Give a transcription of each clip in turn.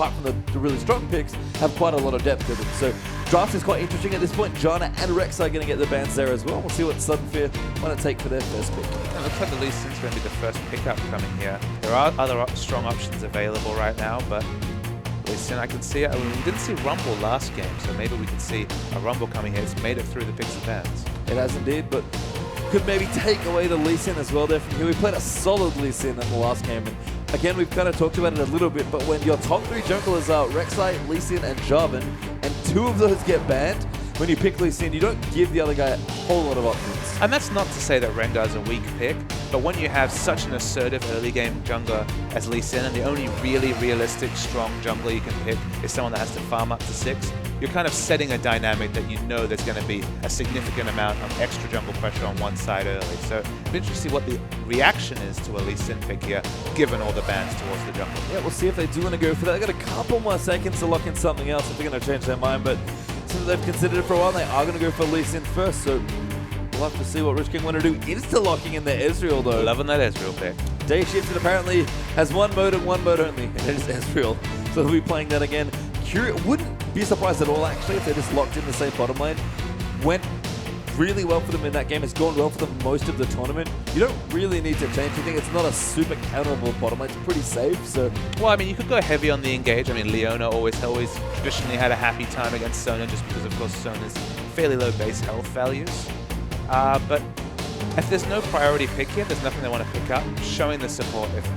apart from the really strong picks, have quite a lot of depth to them. So draft is quite interesting at this point. Janna and Rex are going to get the bans there as well. We'll see what Sudden Fear want to take for their first pick. It looks like the Lee Sin's going to be the first pickup coming here. There are other strong options available right now, but Lee Sin, I can see it. We didn't see Rumble last game, so maybe we could see a Rumble coming here. It's made it through the picks and bans. It has indeed, but could maybe take away the Lee Sin as well there from here. We played a solid Lee Sin in the last game, and again, we've kind of talked about it a little bit, but when your top 3 junglers are Rek'Sai, Lee Sin, and Jarvan, and 2 of those get banned, when you pick Lee Sin, you don't give the other guy a whole lot of options. And that's not to say that Rengar's a weak pick, but when you have such an assertive early game jungler as Lee Sin, and the only really realistic, strong jungler you can pick is someone that has to farm up to 6, you're kind of setting a dynamic that you know there's going to be a significant amount of extra jungle pressure on one side early. So it'll be interesting to see what the reaction is to a Lee Sin pick here, given all the bans towards the jungle. Yeah, we'll see if they do want to go for that. They've got a couple more seconds to lock in something else if they're going to change their mind, but since they've considered it for a while, they are going to go for Lee Sin first, so we'll have to see what Rich King want to do. Insta-locking in their Ezreal, though. Loving that Ezreal pick. Day Shifted apparently has one mode and one mode only, and it is Ezreal. So they'll be playing that again. Wouldn't be surprised at all, actually, if they just locked in the same bottom lane. Went really well for them in that game. It's gone well for them most of the tournament. You don't really need to change anything. It's not a super counterable bottom lane. It's pretty safe, so... Well, I mean, you could go heavy on the engage. I mean, Leona always traditionally had a happy time against Sona, just because, of course, Sona's fairly low base health values. But if there's no priority pick here, there's nothing they want to pick up. Showing the support, if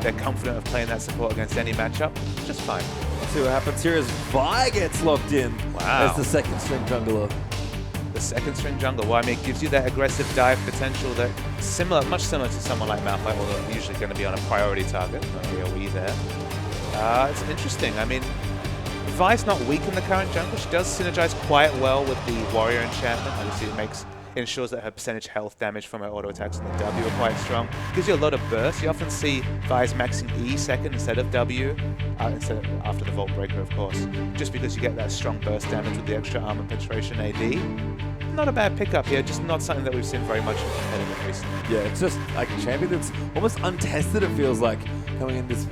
they're confident of playing that support against any matchup, just fine. Let's see what happens here as Vi gets locked in as the second string jungler. The second string jungler, well, I mean, it gives you that aggressive dive potential that much similar to someone like Malphite, although usually going to be on a priority target. No AoE there. It's interesting. I mean, Vi's not weak in the current jungle. She does synergize quite well with the warrior enchantment. Obviously, it ensures that her percentage health damage from her auto attacks on the W are quite strong. Gives you a lot of burst. You often see Vi's maxing E second instead of W, after the Vault Breaker, of course, just because you get that strong burst damage with the extra armor penetration AD. Not a bad pickup here, just not something that we've seen very much in competitive recently. Yeah, it's just like a champion that's almost untested, it feels like, coming in this...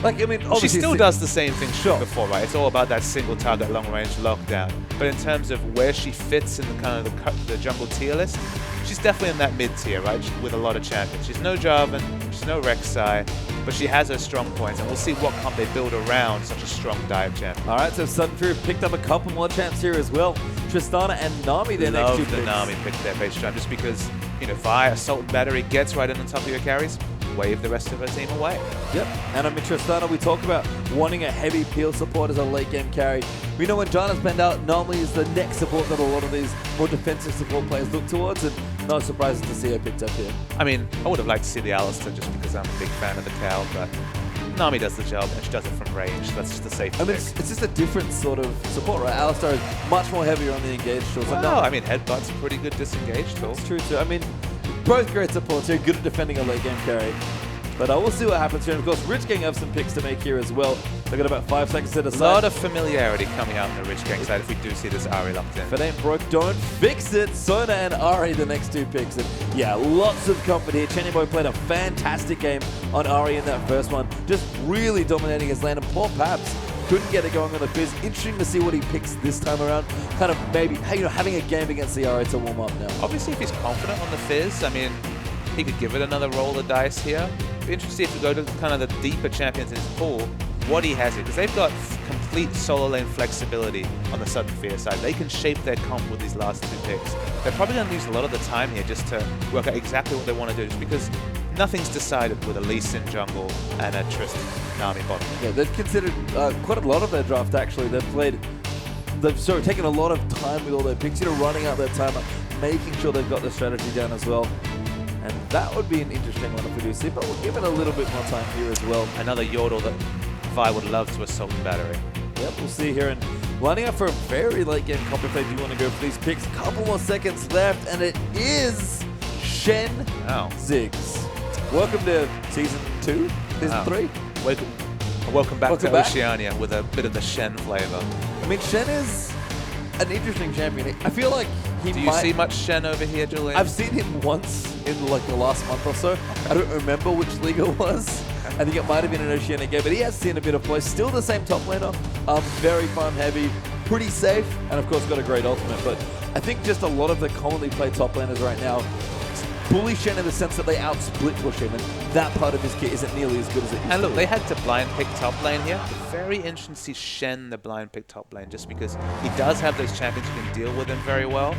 Like, I mean, obviously... She still does the same thing before, right? It's all about that single target long range lockdown. But in terms of where she fits in the kind of the jungle tier list, she's definitely in that mid tier, right? With a lot of champions. She's no Jarvan, she's no Rek'Sai, but she has her strong points, and we'll see what comp they build around such a strong dive champion. Alright, so Sudden Fury picked up a couple more champs here as well. Tristana and Nami, their next 2 picks. Love the Nami pick there, base champ, just because, you know, Vi, Assault and Battery gets right in on top of your carries, wave the rest of her team away. Yep, and I mean, Tristana, we talk about wanting a heavy peel support as a late game carry. We know when Janna's banned out, normally is the next support that a lot of these more defensive support players look towards, and no surprises to see her picked up here. I mean, I would have liked to see the Alistar just because I'm a big fan of the Cal, but Nami does the job, and she does it from range. That's just a safe pick. I mean, it's just a different sort of support, right? Alistar is much more heavier on the engaged tools. Well, I mean, Headbutt's a pretty good disengaged tool. It's true too. I mean, both great supports here, good at defending a late game carry. But we'll see what happens here. And of course, Rich Gang have some picks to make here as well. They've got about 5 seconds to decide. A lot of familiarity coming out in the Rich Gang side if we do see this Ahri locked in. If it ain't broke, don't fix it. Sona and Ahri, the next 2 picks. And yeah, lots of comfort here. Chenny Boy played a fantastic game on Ahri in that first one. Just really dominating his lane. And poor Paps couldn't get it going on the Fizz. Interesting to see what he picks this time around. Kind of maybe, you know, having a game against the Ahri to warm up now. Obviously, if he's confident on the Fizz, I mean, he could give it another roll of dice here. Interesting if we go to kind of the deeper champions in his pool, what he has here, because they've got complete solo lane flexibility on the Sudden Fear side. They can shape their comp with these last 2 picks. They're probably going to use a lot of the time here just to work out exactly what they want to do, just because nothing's decided with a Lee Sin jungle and a Trist Nami bottom. Yeah, they've considered quite a lot of their draft actually. They've sort of taken a lot of time with all their picks, you know, running out their time, making sure they've got the strategy down as well. And that would be an interesting one if we do see, but we'll give it a little bit more time here as well. Another Yordle that Vi would love to Assault and Battery. Yep, we'll see here. And lining up for a very late game comp if they do want to go for these picks. A couple more seconds left, and it is Shen Ziggs. Welcome to Season 2, Season 3. Welcome back to Oceania with a bit of the Shen flavor. I mean, Shen is an interesting champion. I feel like Do you see much Shen over here, Julian? I've seen him once in like the last month or so. I don't remember which league it was. I think it might have been an Oceanic game, but he has seen a bit of play. Still the same top laner, very farm heavy, pretty safe, and of course got a great ultimate. But I think just a lot of the commonly played top laners right now bully Shen in the sense that they outsplit push him, and that part of his kit isn't nearly as good as it used to be. And look, they had to blind pick top lane here. Very interesting to see Shen the blind pick top lane, just because he does have those champions who can deal with him very well.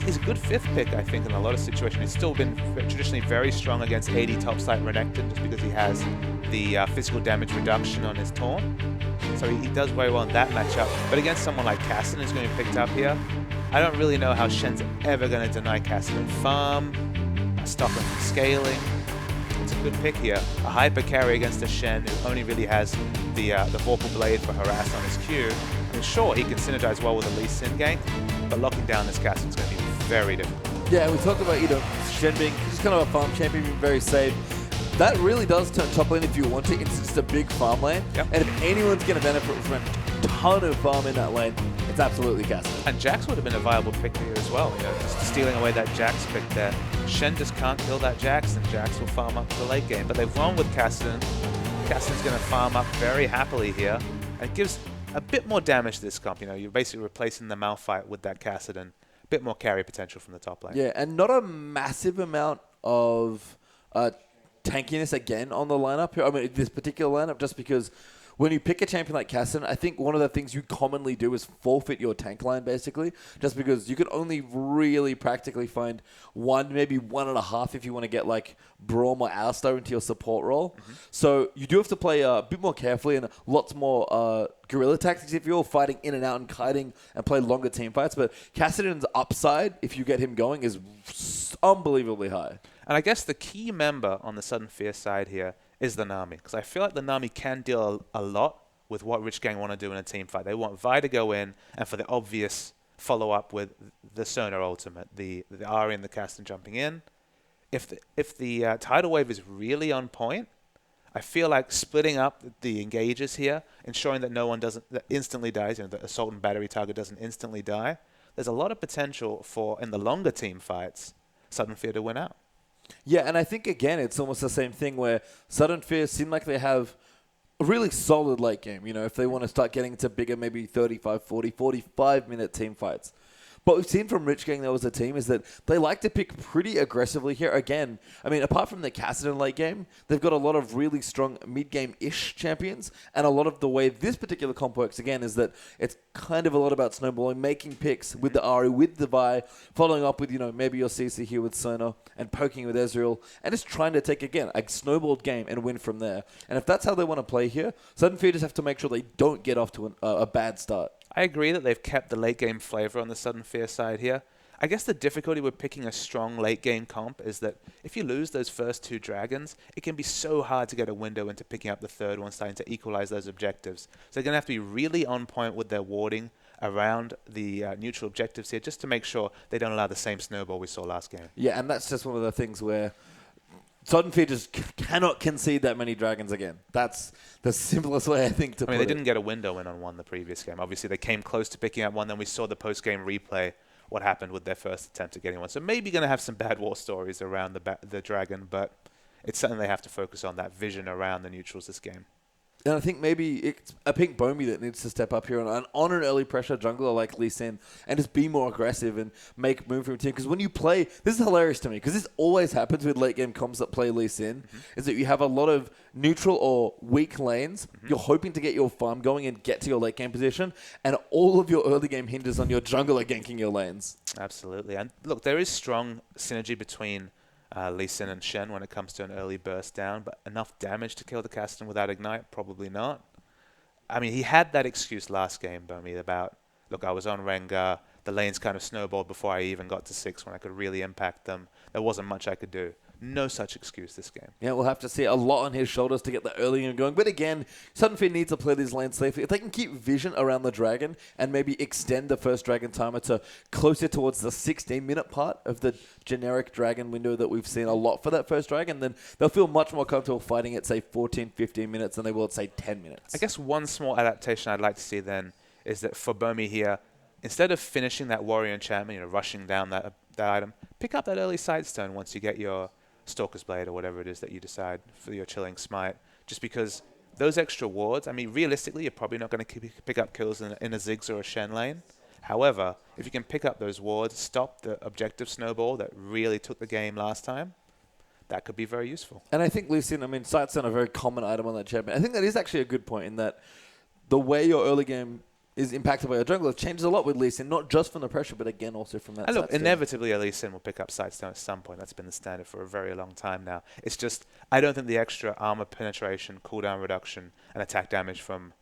He's a good 5th pick, I think, in a lot of situations. He's still been traditionally very strong against 80 topside Renekton, just because he has the physical damage reduction on his taunt. So he does very well in that matchup. But against someone like Kassadin, who's going to be picked up here, I don't really know how Shen's ever going to deny Kassadin farm, stop him from scaling. It's a good pick here. A hyper carry against a Shen who only really has the Vorpal Blade for harass on his Q. And sure, he can synergize well with a Lee Sin gank, but locking down this Kassadin is going to be very difficult. Yeah, we talked about, Shen being just kind of a farm champion, being very safe. That really does turn top lane if you want it. It's just a big farm lane. Yep. And if anyone's going to benefit from a ton of farm in that lane, it's absolutely Kassadin. And Jax would have been a viable pick here as well, just stealing away that Jax pick there. Shen just can't kill that Jax, and Jax will farm up to the late game. But they've gone with Kassadin. Kassadin's going to farm up very happily here. And it gives a bit more damage to this comp. You're basically replacing the Malphite with that Kassadin. A bit more carry potential from the top lane. Yeah, and not a massive amount of tankiness again on the lineup here. I mean, this particular lineup, just because when you pick a champion like Kassadin, I think one of the things you commonly do is forfeit your tank line, basically, just because you can only really practically find one, maybe 1.5 if you want to get like Braum or Alistar into your support role. So you do have to play a bit more carefully and lots more guerrilla tactics if you're fighting in and out and kiting and play longer team fights. But Kassadin's upside, if you get him going, is unbelievably high. And I guess the key member on the Sudden Fear side here is the Nami, because I feel like the Nami can deal a lot with what Rich Gang want to do in a team fight. They want Vi to go in, and for the obvious follow-up with the Sonar ultimate, the Ahri and the Kassadin jumping in. If the tidal wave is really on point, I feel like splitting up the engages here, ensuring that no one that instantly dies, the assault and battery target doesn't instantly die. There's a lot of potential for, in the longer team fights, Sudden Fear to win out. Yeah, and I think, again, it's almost the same thing where Sudden Fear seem like they have a really solid late game, if they want to start getting into bigger, maybe 35, 40, 45-minute team fights. What we've seen from Rich Gang, though, as a team, is that they like to pick pretty aggressively here. Again, I mean, apart from the Kassadin late game, they've got a lot of really strong mid-game-ish champions, and a lot of the way this particular comp works, again, is that it's kind of a lot about snowballing, making picks with the Ahri, with the Vi, following up with, maybe your CC here with Sonar, and poking with Ezreal, and just trying to take, again, a snowballed game and win from there. And if that's how they want to play here, Sudden Fear just have to make sure they don't get off to a bad start. I agree that they've kept the late game flavor on the Sudden Fear side here. I guess the difficulty with picking a strong late game comp is that if you lose those first 2 dragons, it can be so hard to get a window into picking up the third one, starting to equalize those objectives. So they're going to have to be really on point with their warding around the neutral objectives here, just to make sure they don't allow the same snowball we saw last game. Yeah, and that's just one of the things where Sudden Fear just cannot concede that many dragons again. That's the simplest way, I think, to put it. They didn't get a window in on one the previous game. Obviously, they came close to picking up one. Then we saw the post-game replay, what happened with their first attempt at getting one. So maybe going to have some bad war stories around the dragon, but it's something they have to focus on, that vision around the neutrals this game. And I think maybe it's a Pink Bomi that needs to step up here on an early pressure jungler like Lee Sin and just be more aggressive and make move from your team. Because when you play, this is hilarious to me, because this always happens with late game comps that play Lee Sin, is that you have a lot of neutral or weak lanes. You're hoping to get your farm going and get to your late game position, and all of your early game hinges on your jungler ganking your lanes. Absolutely. And look, there is strong synergy between Lee Sin and Shen when it comes to an early burst down, but enough damage to kill the Kassadin without Ignite? Probably not. I mean, he had that excuse last game, Bomi, about, look, I was on Rengar, the lanes kind of snowballed before I even got to 6 when I could really impact them. There wasn't much I could do. No such excuse this game. Yeah, we'll have to see a lot on his shoulders to get the early game going. But again, Sudden Fear needs to play these lanes safely. If they can keep vision around the dragon and maybe extend the first dragon timer to closer towards the 16-minute part of the generic dragon window that we've seen a lot for that first dragon, then they'll feel much more comfortable fighting at, say, 14, 15 minutes than they will at, say, 10 minutes. I guess one small adaptation I'd like to see then is that for Bomi here, instead of finishing that warrior enchantment, rushing down that item, pick up that early side stone once you get your Stalker's Blade or whatever it is that you decide for your Chilling Smite. just because those extra wards, I mean, realistically, you're probably not going to pick up kills in a Ziggs or a Shen lane. However, if you can pick up those wards, stop the objective snowball that really took the game last time, that could be very useful. And I think, Lucian, I mean, Sight's not a very common item on that champion. I think that is actually a good point in that the way your early game is impacted by your jungler changes a lot with Lee Sin, not just from the pressure, but again also from that. And look, inevitably Lee Sin will pick up Sightstone at some point. That's been the standard for a very long time now. It's just, I don't think the extra armor penetration, cooldown reduction, and attack damage from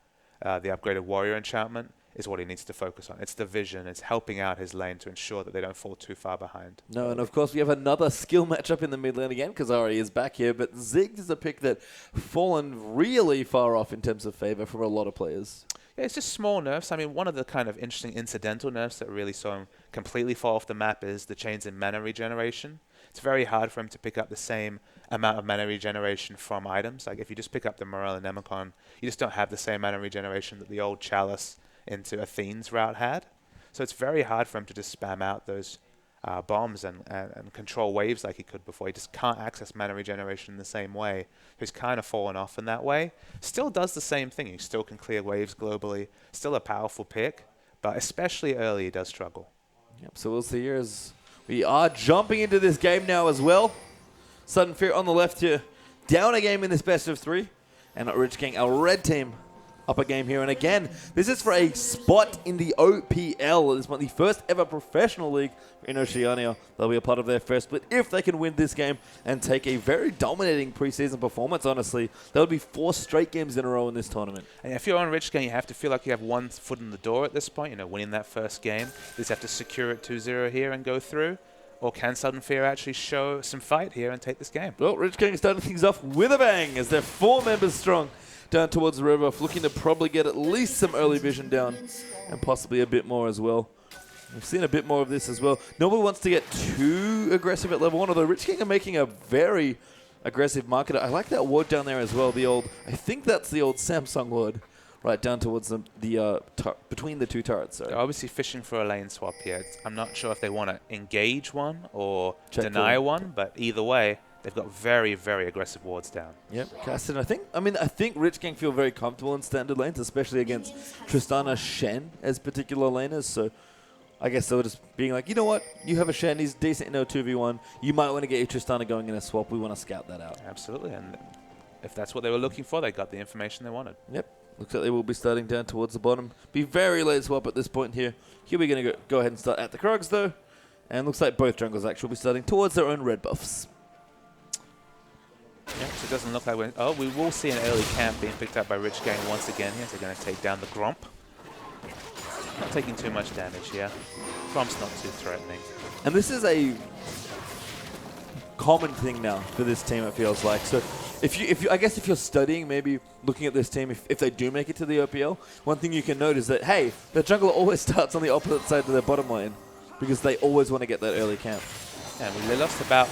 the upgraded warrior enchantment is what he needs to focus on. It's the vision. It's helping out his lane to ensure that they don't fall too far behind. No, and of course we have another skill matchup in the mid lane again, because Ari is back here, but Ziggs is a pick that fallen really far off in terms of favor from a lot of players. Yeah, it's just small nerfs. I mean, one of the kind of interesting incidental nerfs that really saw him completely fall off the map is the chains in mana regeneration. It's very hard for him to pick up the same amount of mana regeneration from items. Like if you just pick up the Morel and Nemicon, you just don't have the same mana regeneration that the old Chalice into Athene's route had. So it's very hard for him to just spam out those bombs and control waves like he could before. He just can't access mana regeneration in the same way. So he's kind of fallen off in that way. Still does the same thing. He still can clear waves globally. Still a powerful pick, but especially early he does struggle. Yep, so we'll see here as we are jumping into this game now as well. Sudden Fear on the left here. Down a game in this best of 3. And at Rich King, our red team up a game here. And again, this is for a spot in the OPL. This is the first ever professional league in Oceania. They'll be a part of their first split. If they can win this game and take a very dominating preseason performance, honestly, that would be 4 straight games in a row in this tournament. And if you're on Rich King, you have to feel like you have one foot in the door at this point. You know, winning that first game. You just have to secure it 2-0 here and go through. Or can Sudden Fear actually show some fight here and take this game? Well, Rich King starting things off with a bang as they're 4 members strong down towards the river, looking to probably get at least some early vision down and possibly a bit more as well. We've seen a bit more of this as well. Nobody wants to get too aggressive at level 1, although Rich King are making a very aggressive market. I like that ward down there as well, the old, I think that's the old Samsung ward, right down towards the between the 2 turrets. Sorry. They're obviously fishing for a lane swap here. I'm not sure if they want to engage one or Check deny one, but either way, they've got very, very aggressive wards down. Yep, Caston, I think Rich King feel very comfortable in standard lanes, especially against Tristana Shen as particular laners. So I guess they were just being like, you know what, you have a Shen, he's decent in 2v1. You might want to get your Tristana going in a swap. We want to scout that out. Absolutely, and if that's what they were looking for, they got the information they wanted. Yep, looks like they will be starting down towards the bottom. Be very late swap at this point here. Here we're going to go ahead and start at the Krogs though. And looks like both junglers actually will be starting towards their own red buffs. Yeah, so it doesn't look like we're... Oh, we will see an early camp being picked up by Rich Gang once again here. They're going to take down the Gromp. Not taking too much damage here. Gromp's not too threatening. And this is a common thing now for this team, it feels like. So I guess if you're studying, maybe looking at this team, if they do make it to the OPL, one thing you can note is that, hey, the jungler always starts on the opposite side of their bottom lane because they always want to get that early camp. Yeah, they lost about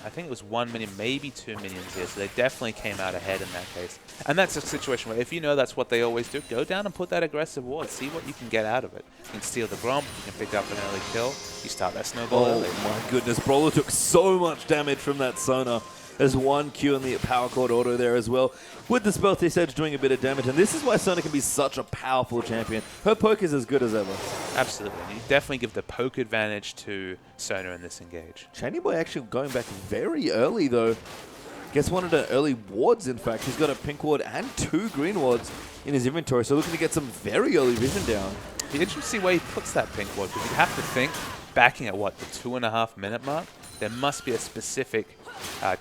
I think it was 1 minion, maybe 2 minions here, so they definitely came out ahead in that case. And that's a situation where if you know that's what they always do, go down and put that aggressive ward, see what you can get out of it. You can steal the Gromp, you can pick up an early kill, you start that snowball early. Oh my goodness, Brawler took so much damage from that Sonar. There's 1 Q in the power chord auto there as well, with the Spell Thief Edge doing a bit of damage, and this is why Sonar can be such a powerful champion. Her poke is as good as ever. Absolutely. You definitely give the poke advantage to Sonar in this engage. Shiny Boy actually going back very early though. Gets one of the early wards, in fact. He's got a pink ward and 2 green wards in his inventory, so looking to get some very early vision down. It's interesting to see where he puts that pink ward, because you have to think, backing at what, the 2.5 minute mark, there must be a specific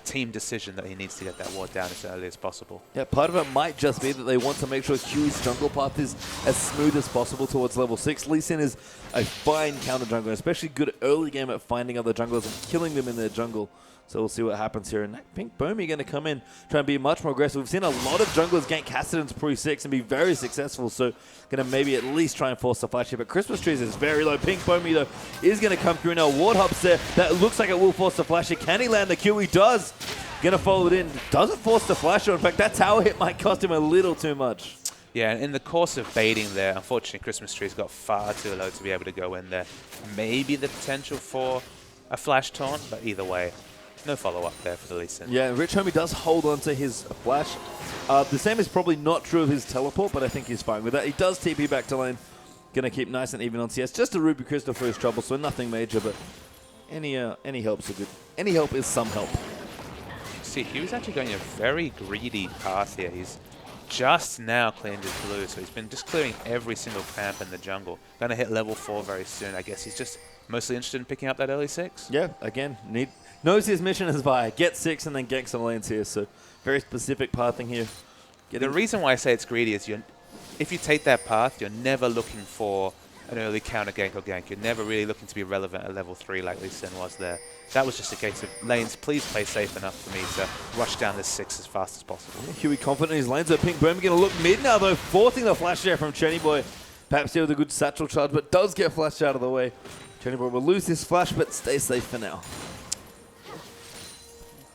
team decision that he needs to get that ward down as early as possible. Yeah, part of it might just be that they want to make sure Q's jungle path is as smooth as possible towards level 6. Lee Sin is a fine counter jungler, especially good early game at finding other junglers and killing them in their jungle. So we'll see what happens here. And that Pink Bomi going to come in, try and be much more aggressive. We've seen a lot of junglers gank Kassadin's pre-6 and be very successful. So going to maybe at least try and force the flash here. But Christmas Trees is very low. Pink Bomi, though, is going to come through now. Ward hops there. That looks like it will force the flash here. Can he land the Q? He does. Going to follow it in. Doesn't force the flash. In fact, that tower hit might cost him a little too much. Yeah, and in the course of baiting there, unfortunately, Christmas Trees got far too low to be able to go in there. Maybe the potential for a flash taunt, but either way, no follow-up there for the Lee Sin. Yeah, Rich Homie does hold on to his flash. The same is probably not true of his teleport, but I think he's fine with that. He does TP back to lane. Going to keep nice and even on CS. Just a Ruby Crystal for his trouble, so nothing major, but any helps are good. Any help is some help. See, he was actually going a very greedy path here. He's just now cleaned his blue, so he's been just clearing every single camp in the jungle. Going to hit level 4 very soon. I guess he's just mostly interested in picking up that early 6. Yeah, again, knows his mission is via get 6 and then gank some lanes here, so very specific pathing here. The reason why I say it's greedy is if you take that path, you're never looking for an early counter gank or gank. You're never really looking to be relevant at level 3 like Lee Sin was there. That was just a case of lanes, please play safe enough for me to rush down this 6 as fast as possible. Yeah, Huey confident in his lanes. So Pink Boom going to look mid now, though, forcing the flash there from Chenny Boy. Perhaps here with a good satchel charge, but does get flashed out of the way. Chenny Boy will lose his flash, but stay safe for now.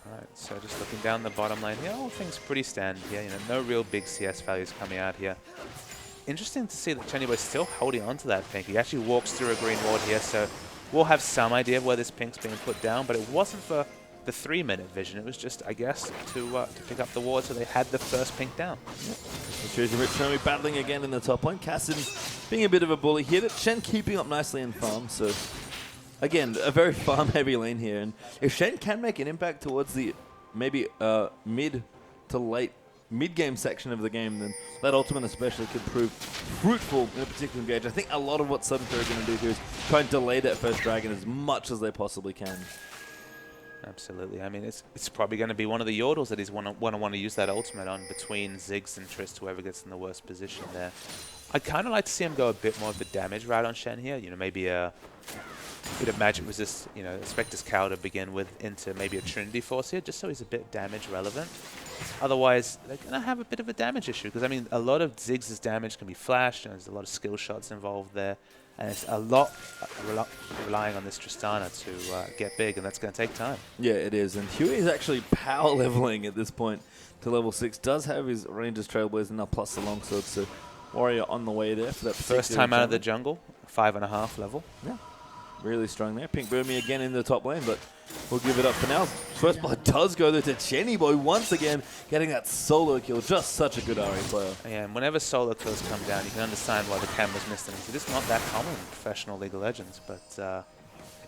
Alright, so just looking down the bottom lane here, all things pretty standard here. You know, no real big CS values coming out here. Interesting to see that Chenny Boy is still holding on to that pink. He actually walks through a green ward here, so we'll have some idea of where this pink's being put down, but it wasn't for the 3-minute vision. It was just, I guess, to pick up the ward so they had the first pink down. Yep. Rich Homie battling again in the top lane. Cassidy being a bit of a bully here, but Shen keeping up nicely in farm, so again, a very farm-heavy lane here. And if Shen can make an impact towards the maybe mid to late mid-game section of the game, then that ultimate especially could prove fruitful in a particular engage. I think a lot of what Sudden Fury are going to do here is try and delay that first dragon as much as they possibly can. Absolutely. I mean, it's probably going to be one of the Yordles that he's want to use that ultimate on between Ziggs and Trist, whoever gets in the worst position there. I'd kind of like to see him go a bit more of a damage route on Shen here. You know, maybe a bit of magic resist, you know, Spectre's Cowl to begin with into maybe a Trinity Force here, just so he's a bit damage relevant. Otherwise, they're going to have a bit of a damage issue, because, I mean, a lot of Ziggs' damage can be flashed, and there's a lot of skill shots involved there, and it's a lot relying on this Tristana to get big, and that's going to take time. Yeah, it is, and Huey is actually power leveling at this point to level 6. Does have his Rangers Trailblazer now plus the longsword, so Warrior on the way there for that first time out of the jungle, 5.5 level. Yeah. Really strong there. Pink Boomy again in the top lane, but we'll give it up for now. First blood does go there to Chenny Boy once again, getting that solo kill. Just such a good RA player. Yeah, and whenever solo kills come down, you can understand why the camera's missed them. It's not that common in professional League of Legends, but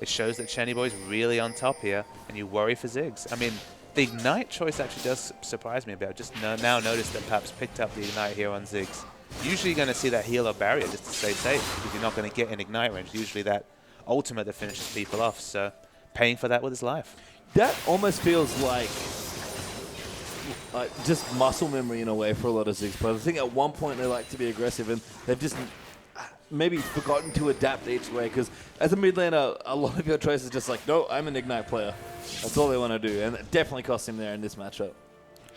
it shows that Chenny Boy's really on top here, and you worry for Ziggs. I mean, the Ignite choice actually does surprise me a bit. I've just now noticed that Paps picked up the Ignite here on Ziggs. Usually you're going to see that heal or barrier just to stay safe, because you're not going to get an Ignite range. Usually that ultimate that finishes people off, so paying for that with his life. That almost feels like just muscle memory in a way for a lot of Ziggs players. I think at one point they like to be aggressive, and they've just maybe forgotten to adapt each way, because as a mid laner, a lot of your choice is just like, no, I'm an Ignite player. That's all they want to do, and it definitely cost him there in this matchup.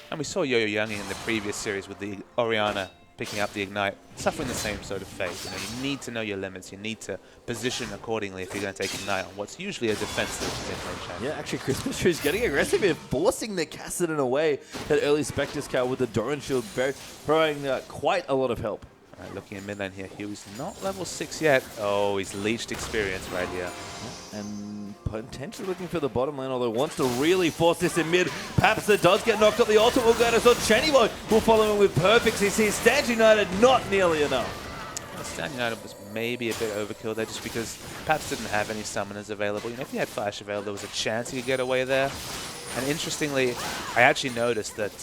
And we saw Yo-Yo Youngie in the previous series with the Orianna picking up the Ignite, suffering the same sort of fate. You know, you need to know your limits. You need to position accordingly if you're going to take Ignite on what's usually a defensive mid-lane champion. Yeah, actually, Christmas Tree's getting aggressive here, forcing the Kassadin away. That early Spectre's Cowl with the Doran Shield, throwing quite a lot of help. All right, looking at mid lane here, Huey's not level 6 yet. Oh, he's leeched experience right here. And potentially looking for the bottom lane, although wants to really force this in mid. Papster does get knocked up. The ultimate will go to, so Chenny Boy will follow him with perfects. He sees Stand United not nearly enough. Well, Stand United was maybe a bit overkill there, just because Paps didn't have any summoners available. You know, if he had Flash available, there was a chance he could get away there. And interestingly, I actually noticed that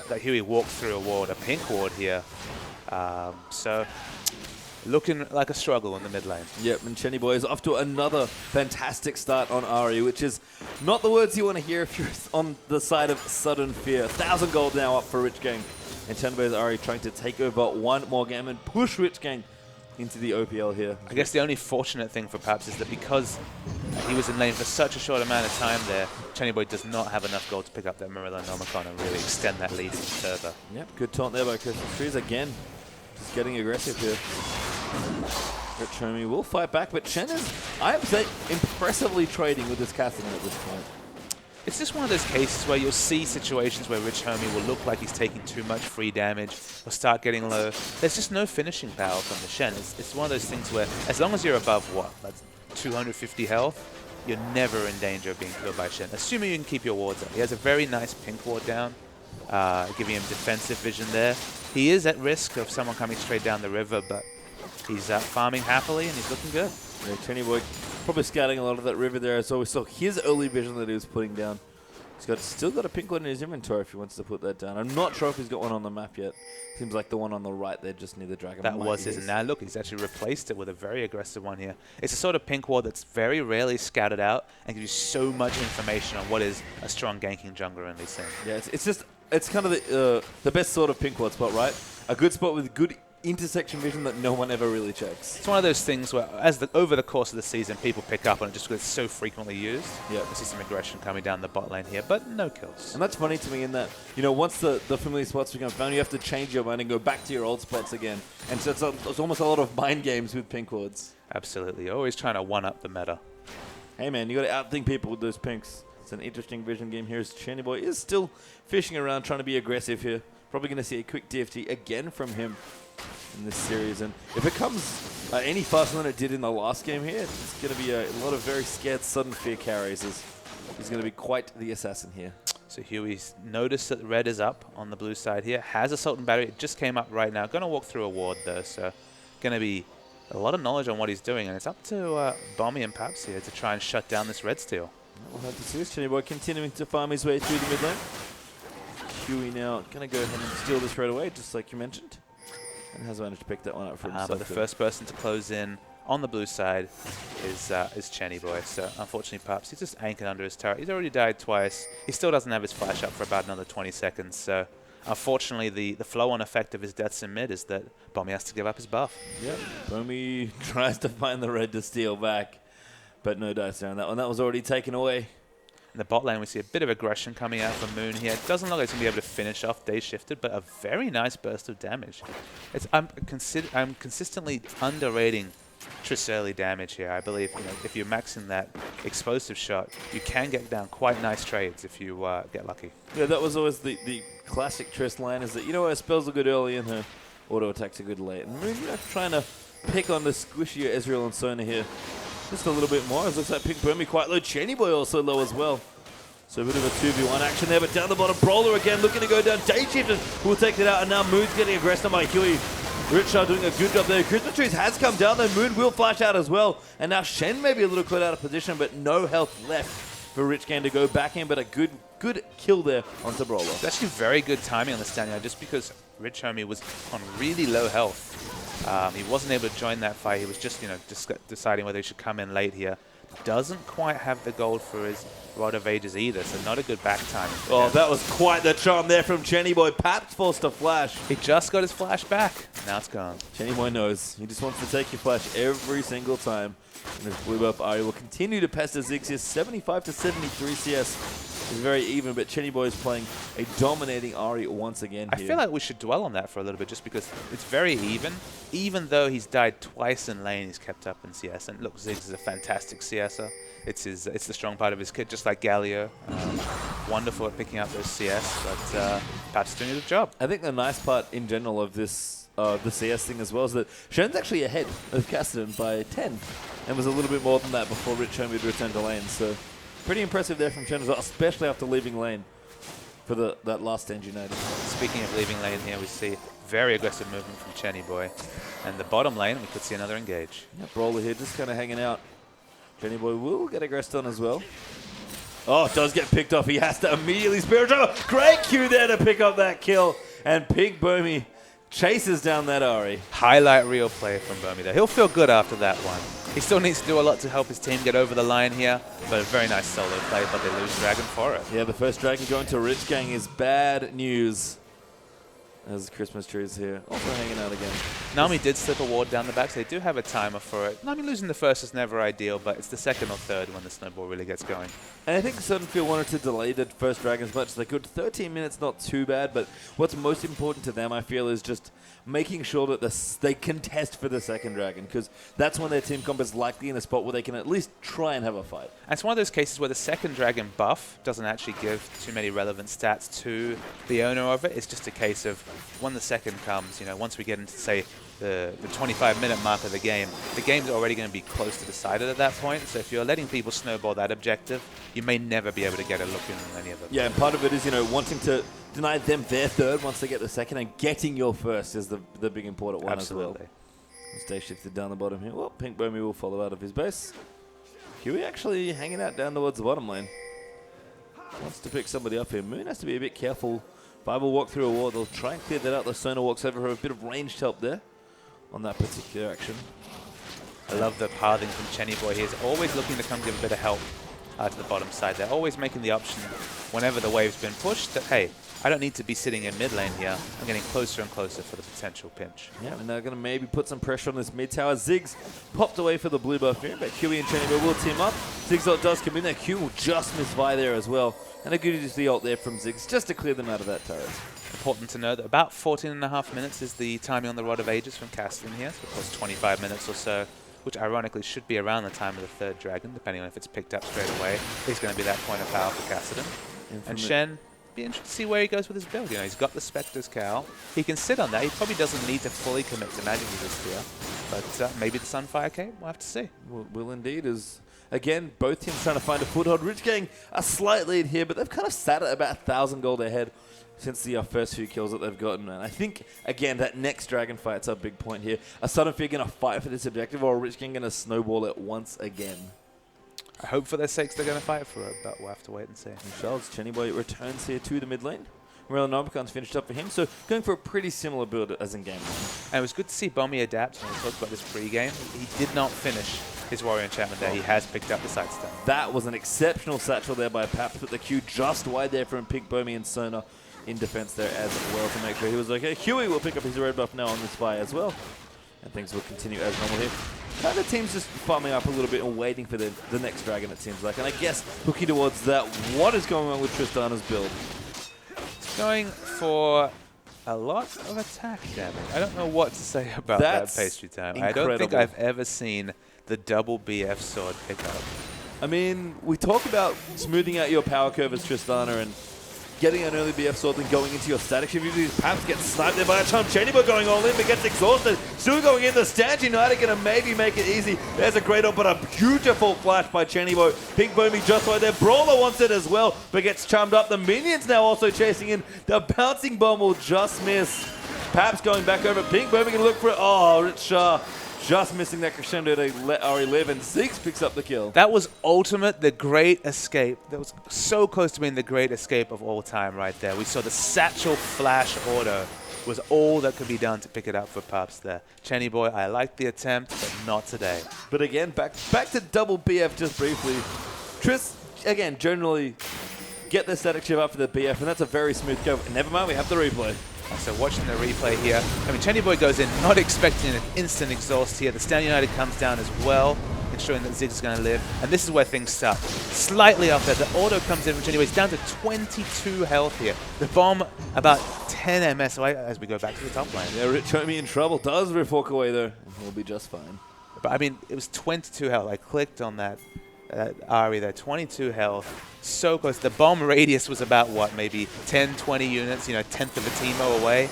that Huey walked through a ward, a pink ward here. So looking like a struggle in the mid lane. Yep, and Chenny Boy is off to another fantastic start on Ari, which is not the words you want to hear if you're on the side of sudden fear. 1,000 gold now up for Rich Gang. And Chenny Boy's Ari trying to take over one more game and push Rich Gang into the OPL here. I guess the only fortunate thing for Paps is that because he was in lane for such a short amount of time there, Chenny Boy does not have enough gold to pick up that Marilla Nomicon and really extend that lead even further. Yep, good taunt there by Christmas Trees again. Just getting aggressive here. Rich Homie will fight back, but Chen is, I have to say, impressively trading with this Kassadin at this point. It's just one of those cases where you'll see situations where Rich Homie will look like he's taking too much free damage or start getting low. There's just no finishing power from the Shen. It's one of those things where, as long as you're above, what, like 250 health, you're never in danger of being killed by Shen, assuming you can keep your wards up. He has a very nice pink ward down, giving him defensive vision there. He is at risk of someone coming straight down the river, but he's farming happily and he's looking good. Yeah, Chenny Boy probably scouting a lot of that river there. So we saw his early vision that he was putting down. He's still got a pink one in his inventory if he wants to put that down. I'm not sure if he's got one on the map yet. Seems like the one on the right there just near the dragon. That was his. And now look, he's actually replaced it with a very aggressive one here. It's a sort of pink ward that's very rarely scouted out and gives you so much information on what is a strong ganking jungler in Lee Sin. Yeah, it's kind of the best sort of pink ward spot, right? A good spot with good intersection vision that no one ever really checks. It's one of those things where, over the course of the season, people pick up on it just because it's so frequently used. Yeah, I see some aggression coming down the bot lane here, but no kills. And that's funny to me in that, you know, once the familiar spots become found, you have to change your mind and go back to your old spots again. And so it's almost a lot of mind games with pink wards. Absolutely, always trying to one-up the meta. Hey man, you got to outthink people with those pinks. It's an interesting vision game here as Chenny Boy is still fishing around, trying to be aggressive here. Probably going to see a quick DFT again from him in this series, and if it comes any faster than it did in the last game here, it's going to be a lot of very scared sudden fear carries, as he's going to be quite the assassin here. So Huey's noticed that red is up on the blue side here, has Assault and Battery, it just came up right now, going to walk through a ward though, so going to be a lot of knowledge on what he's doing, and it's up to Bommy and Paps here to try and shut down this red steal. We'll have to see this. Chenny Boy continuing to farm his way through the mid lane. Huey now going to go ahead and steal this right away, just like you mentioned. And has managed to pick that one up for himself. But the first person to close in on the blue side is Chenny Boy. So unfortunately, Paps, he's just anchored under his turret. He's already died twice. He still doesn't have his flash up for about another 20 seconds. So unfortunately, the flow-on effect of his deaths in mid is that Bommy has to give up his buff. Yep. Bommy tries to find the red to steal back, but no dice there on that one. That was already taken away. In the bot lane, we see a bit of aggression coming out from Moon here. It doesn't look like he's going to be able to finish off Day Shifted, but a very nice burst of damage. I'm consistently underrating Triss early damage here. I believe if you're maxing that explosive shot, you can get down quite nice trades if you get lucky. Yeah, that was always the classic Triss line, is that, her spells are good early and her auto attacks are good late. And Moon trying to pick on the squishier Ezreal and Sona here. Just a little bit more. It looks like Pink Burmy quite low. Chenny Boy also low as well. So a bit of a 2v1 action there, but down the bottom, Brawler again looking to go down. Day Shifted will take it out, and now Moon's getting aggressed by Huey. Richard doing a good job there. Christmas Trees has come down, though. Moon will flash out as well. And now Shen may be a little caught out of position, but no health left for Rich Gang to go back in, but a good kill there onto Brawler. It's actually very good timing on the stand now, just because Rich Homie was on really low health. He wasn't able to join that fight. He was just, deciding whether he should come in late here. Doesn't quite have the gold for his Rod of Ages either, so not a good back timing. Oh, that was quite the charm there from Chenny Boy. Paps forced a flash. He just got his flash back. Now it's gone. Chenny Boy knows. He just wants to take your flash every single time. And this blue buff Ari will continue to pester Ziggs. 75 to 73 CS. It's very even, but Chenny Boy is playing a dominating Ari once again here. I feel like we should dwell on that for a little bit, just because it's very even. Even though he's died twice in lane, he's kept up in CS. And look, Ziggs is a fantastic CSer. It's the strong part of his kit, just like Galio. Wonderful at picking up those CS, but perhaps doing a good job. I think the nice part in general of this the CS thing as well is that Shen's actually ahead of Cassidy by 10, and was a little bit more than that before Rich Homie returned to lane. So pretty impressive there from Shen as well, especially after leaving lane for that last stand United. Speaking of leaving lane here, we see very aggressive movement from Chenny Boy. And the bottom lane, we could see another engage. Yeah, Brawler here just kind of hanging out. Chenny Boy will get aggressed on as well. Oh, it does get picked off. He has to immediately Spirit Driver. Great Q there to pick up that kill. And Pink Burmy chases down that Ari. Highlight reel play from Burmy there. He'll feel good after that one. He still needs to do a lot to help his team get over the line here, but a very nice solo play, but they lose Dragon for it. Yeah, the first Dragon going to Rich Gang is bad news. As Christmas trees here, also hanging out again. Nami did slip a ward down the back, so they do have a timer for it. Nami losing the first is never ideal, but it's the second or third when the snowball really gets going. And I think Sunfield wanted to delay the first Dragon as much as they could. 13 minutes, not too bad, but what's most important to them, I feel, is just making sure that they contest for the second Dragon, because that's when their team comp is likely in a spot where they can at least try and have a fight. And it's one of those cases where the second Dragon buff doesn't actually give too many relevant stats to the owner of it. It's just a case of when the second comes, once we get into, say, the 25-minute mark of the game's already going to be close to decided at that point. So if you're letting people snowball that objective, you may never be able to get a look in any of them. Yeah, and part of it is, you know, wanting to deny them their third once they get the second, and getting your first is the big important one. Absolutely. As well. Stay shifted down the bottom here. Well, Pink Bomi will follow out of his base. Huey actually hanging out down towards the bottom lane. Wants to pick somebody up here. Moon has to be a bit careful. Five will walk through a wall. They'll try and clear that out. The Sona walks over for a bit of ranged help there on that particular action. I love the pathing from Chenny Boy. He's always looking to come give a bit of help to the bottom side. They're always making the option whenever the wave's been pushed that, hey, I don't need to be sitting in mid lane here. I'm getting closer and closer for the potential pinch. Yeah, and they're going to maybe put some pressure on this mid tower. Ziggs popped away for the blue buff here, but Huey and Chenny Boy will team up. Ziggs ult does come in there. Q will just miss Vi there as well. And a good use the ult there from Ziggs just to clear them out of that turret. Important to know that about 14.5 minutes is the timing on the Rod of Ages from Cassidy here. So of course 25 minutes or so, which ironically should be around the time of the third dragon, depending on if it's picked up straight away. It's going to be that point of power for Cassidy. And Shen, be interested to see where he goes with his build. You know, he's got the Spectre's Cowl. He can sit on that. He probably doesn't need to fully commit to Magic Resist here. But maybe the Sunfire Cape, we'll have to see. Will indeed. As again, both teams trying to find a foothold. Rich getting a slight lead here, but they've kind of sat at about 1,000 gold ahead since the first few kills that they've gotten. And I think, again, that next dragon fight's a big point here. A Sudden Fear going to fight for this objective, or Rich King going to snowball it once again. I hope for their sakes they're going to fight for it, but we'll have to wait and see. And Charles Chenny Boy returns here to the mid lane. Nomicron's finished up for him, so going for a pretty similar build as in game one. And it was good to see Bommy adapt. When we talked about this pre-game, he did not finish his Warrior Enchantment there. He has picked up the sidestep. That was an exceptional satchel there by Paps, but the Q just wide there from Pink Bomi and Sona in defense there as well to make sure he was okay. Huey will pick up his red buff now on this buy as well. And things will continue as normal here. Kind of team's just farming up a little bit and waiting for the next dragon, it seems like. And I guess looking towards that, what is going on with Tristana's build? It's going for a lot of attack damage. I don't know what to say about that pastry time. Incredible. I don't think I've ever seen the double BF sword pick up. I mean, we talk about smoothing out your power curve as Tristana and getting an early BF sword and going into your static shift. Usually Paps gets sniped there by a chump. Chenny Boy going all in, but gets exhausted. Still going in. The Stand United going to maybe make it easy. There's a great ult, but a beautiful flash by Chenny Boy. Pink Bomi just right there. Brawler wants it as well, but gets chummed up. The minions now also chasing in. The bouncing bomb will just miss. Paps going back over. Pink Bomi going to look for it. Oh, Rich just missing that crescendo to let Ari live, and Ziggs picks up the kill. That was ultimate, the great escape. That was so close to being the great escape of all time right there. We saw the satchel flash auto was all that could be done to pick it up for Paps there. Chenny Boy, I liked the attempt, but not today. But again, back to double BF just briefly. Triss, again, generally get the static shift up for the BF, and that's a very smooth go. Never mind, we have the replay. So watching the replay here, I mean, Chenny Boy goes in not expecting an instant exhaust here. The Stand United comes down as well, ensuring that Ziggs is going to live. And this is where things start. Slightly off there, the auto comes in from Chenny Boy. He's down to 22 health here. The bomb about 10 MS away as we go back to the top lane. Yeah, Rich Homie in trouble. Does Riff walk away there, and he'll be just fine. But I mean, it was 22 health. I clicked on that Ari there, 22 health. So close. The bomb radius was about, what, maybe 10, 20 units, you know, 10th of a Teemo away.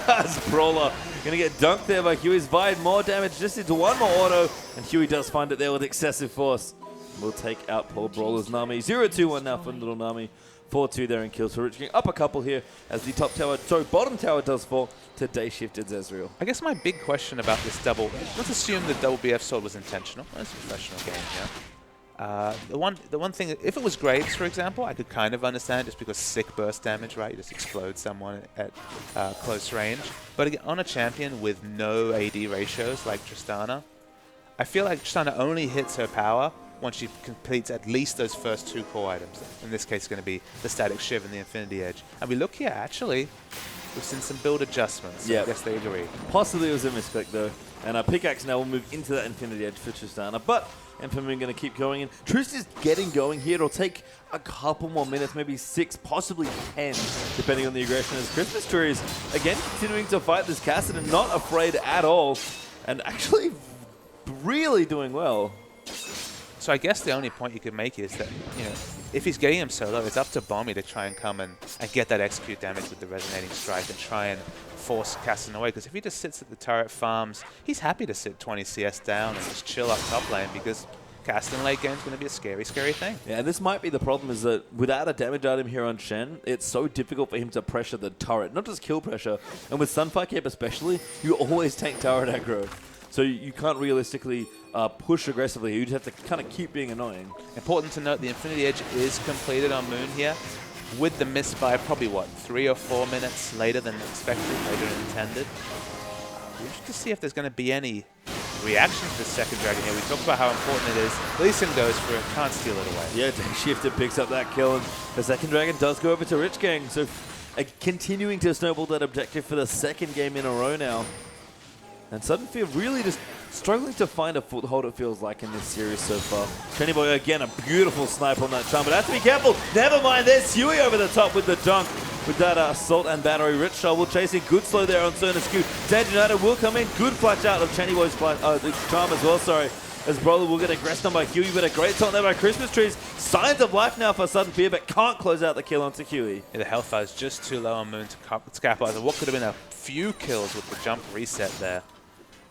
As Brawler going to get dunked there by Huey's Vide. More damage just into one more auto, and Huey does find it there with excessive force. We'll take out poor Brawler's Nami. 0-2-1 now for little Nami. 4-2 there in kills for Rich King. Up a couple here as the bottom tower does fall to day shifted Zezreal. I guess my big question about this double, let's assume the double BF sword was intentional. It's a professional game here. The one thing, if it was Graves, for example, I could kind of understand just because sick burst damage, right? You just explode someone at close range. But again, on a champion with no AD ratios like Tristana, I feel like Tristana only hits her power once she completes at least those first two core items. In this case, it's going to be the Static Shiv and the Infinity Edge. And we look here, actually, we've seen some build adjustments. So yeah, I guess they agree. Possibly it was a misclick, though. And our pickaxe now will move into that Infinity Edge for Tristana. But Moon going to keep going in. Triss is getting going here. It'll take a couple more minutes, maybe 6, possibly 10, depending on the aggression. As Christmas Tree is, again, continuing to fight this Cassidy and not afraid at all. And actually really doing well. So I guess the only point you could make is that, you know, if he's getting him solo, it's up to Bommy to try and come and get that execute damage with the Resonating Strike and try and force Cassian away, because if he just sits at the turret farms, he's happy to sit 20 CS down and just chill up top lane, because Cassian late game is going to be a scary, scary thing. Yeah, and this might be the problem, is that without a damage item here on Shen, it's so difficult for him to pressure the turret, not just kill pressure. And with Sunfire Cape especially, you always tank turret aggro. So you can't realistically push aggressively. You just have to kind of keep being annoying. Important to note, the Infinity Edge is completed on Moon here, with the miss by probably, what, 3 or 4 minutes later than expected, later than intended. We're interested to see if there's going to be any reaction to the second dragon here. We talked about how important it is. Lee Sin goes for it, can't steal it away. Yeah, Shifter picks up that kill, and the second dragon does go over to Rich Gang. So continuing to snowball that objective for the second game in a row now. And Sudden Fear really just struggling to find a foothold, it feels like, in this series so far. Chenny Boy, again, a beautiful snipe on that charm, but has to be careful. Never mind, there's Huey over the top with the dunk. With that assault and battery, Rich Shovel chasing good slow there on Cerner Skew. Dead United will come in. Good flash out of Chenny Boy's the charm as well, sorry. As Brawler will get aggressed on by Huey, but a great taunt there by Christmas Trees. Signs of life now for Sudden Fear, but can't close out the kill onto Huey. Yeah, the health bar is just too low on Moon to capitalize on what could have been a few kills with the jump reset there.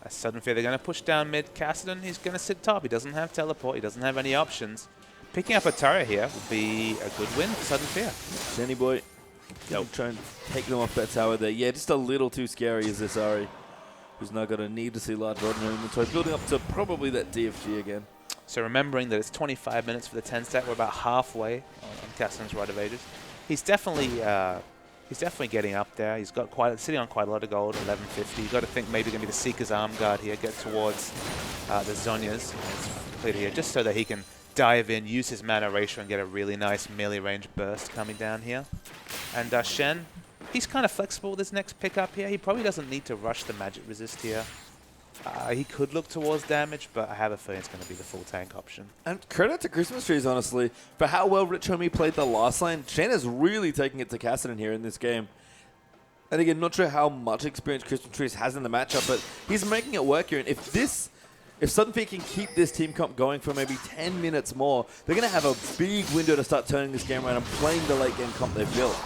A Sudden Fear, they're going to push down mid. Cassidy, he's going to sit top. He doesn't have teleport. He doesn't have any options. Picking up a turret here would be a good win for Sudden Fear. Chenny Boy, try and take them off that tower there. Yeah, just a little too scary is this Ari, who's now going to need to see large rod in her inventory, building up to probably that DFG again. So remembering that it's 25 minutes for the 10 stack, we're about halfway on Cassidy's Rite of Ages. He's definitely getting up there. He's got sitting on quite a lot of gold, 1150. You've got to think maybe going to be the Seeker's Arm Guard here, get towards the Zhonya's. It's completed here, just so that he can dive in, use his mana ratio, and get a really nice melee range burst coming down here. And Shen, he's kind of flexible with his next pickup here. He probably doesn't need to rush the magic resist here. He could look towards damage, but I have a feeling it's going to be the full tank option. And credit to Christmas Trees, honestly, for how well Rich Homie played the last lane. Shen is really taking it to Cassidy here in this game. And again, not sure how much experience Christmas Trees has in the matchup, but he's making it work here. And if Sudden Fear can keep this team comp going for maybe 10 minutes more, they're going to have a big window to start turning this game around and playing the late game comp they've built.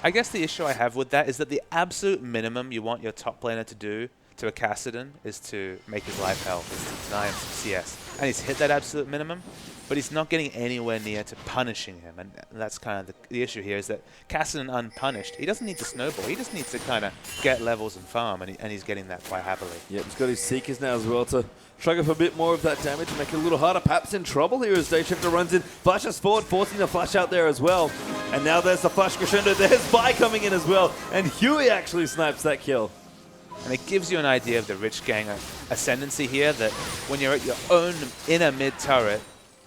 I guess the issue I have with that is that the absolute minimum you want your top laner to do to a Cassidy is to make his life hell, is to deny him some CS. And he's hit that absolute minimum, but he's not getting anywhere near to punishing him. And that's kind of the issue here, is that Cassidy unpunished, he doesn't need to snowball. He just needs to kind of get levels and farm, and he's getting that quite happily. Yep, he's got his Seekers now as well to struggle for a bit more of that damage and make it a little harder. Pap's in trouble here as Day Shifter runs in, flashes forward, forcing the flash out there as well. And now there's the flash crescendo. There's Vi coming in as well. And Huey actually snipes that kill. And it gives you an idea of the Rich Gang ascendancy here, that when you're at your own inner mid turret,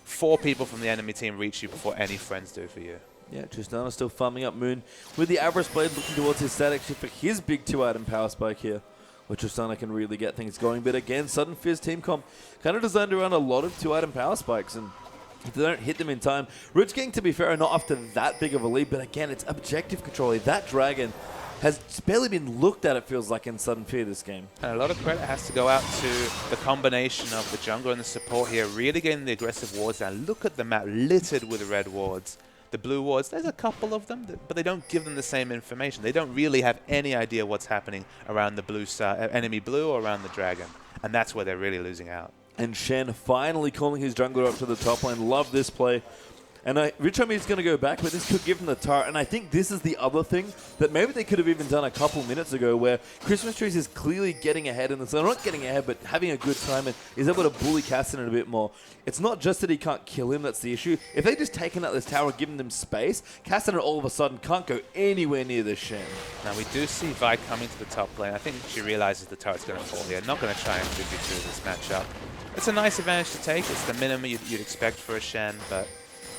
4 people from the enemy team reach you before any friends do for you. Yeah, Tristana still farming up Moon with the Avarice Blade looking towards his static shift for his big 2-item power spike here, where Tristana can really get things going. But again, Sudden Fear's team comp kind of designed around a lot of 2-item power spikes, and if they don't hit them in time, Rich Gang, to be fair, are not after that big of a lead, but again, it's objective control. That dragon has barely been looked at, it feels like, in Sudden Fear this game. And a lot of credit has to go out to the combination of the jungler and the support here, really getting the aggressive wards down. Look at the map littered with red wards. The blue wards, there's a couple of them, but they don't give them the same information. They don't really have any idea what's happening around the blue enemy blue or around the dragon. And that's where they're really losing out. And Shen finally calling his jungler up to the top lane. Love this play. And Rich Homie is going to go back, but this could give him the turret. And I think this is the other thing that maybe they could have even done a couple minutes ago, where Christmas Trees is clearly getting ahead in this. They're not getting ahead, but having a good time and is able to bully Cassidy a bit more. It's not just that he can't kill him, that's the issue. If they just taken out this tower and given them space, Cassidy all of a sudden can't go anywhere near this Shen. Now we do see Vi coming to the top lane. I think she realizes the turret's going to fall here. Not going to try and contribute to this matchup. It's a nice advantage to take. It's the minimum you'd expect for a Shen, but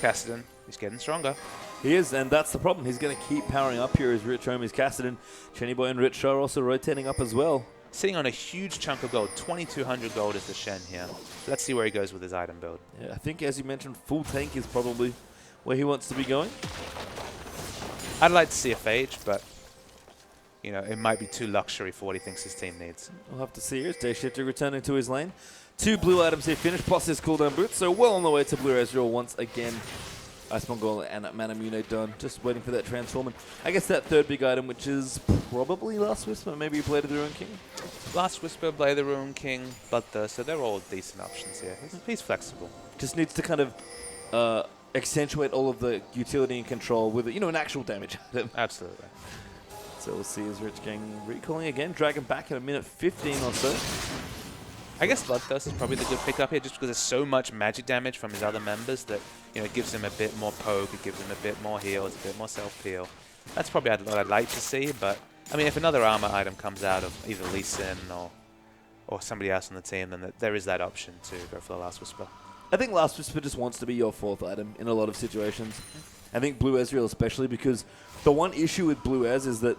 Cassidy, he's getting stronger. He is, and that's the problem. He's going to keep powering up here as Rich Homie's Cassidy. Chenny Boy and Rich Shaw are also rotating up as well. Sitting on a huge chunk of gold. 2,200 gold is the Shen here. So let's see where he goes with his item build. Yeah, I think, as you mentioned, full tank is probably where he wants to be going. I'd like to see a Phage, but you know, it might be too luxury for what he thinks his team needs. We'll have to see here. Day Shifter returning to his lane. 2 blue items here finished, plus his cooldown boots, so well on the way to Blue Ezreal once again. Ice Mongol and Manamune done. Just waiting for that transform. And I guess that third big item, which is probably Last Whisper, maybe Blade of the Ruin King? Last Whisper, Blade of the Ruin King, Bloodthirster, they're all decent options here. He's flexible. Just needs to kind of accentuate all of the utility and control with, an actual damage item. Absolutely. So we'll see as Rich Gang recalling again. Dragon back in a minute 15 or so. I guess Bloodthirst is probably the good pickup here, just because there's so much magic damage from his other members that it gives him a bit more poke, it gives him a bit more heals, a bit more self-heal. That's probably what I'd like to see, but I mean, if another armor item comes out of either Lee Sin or somebody else on the team, then there is that option to go for the Last Whisper. I think Last Whisper just wants to be your fourth item in a lot of situations. I think Blue Ezreal especially, because the one issue with Blue Ez is that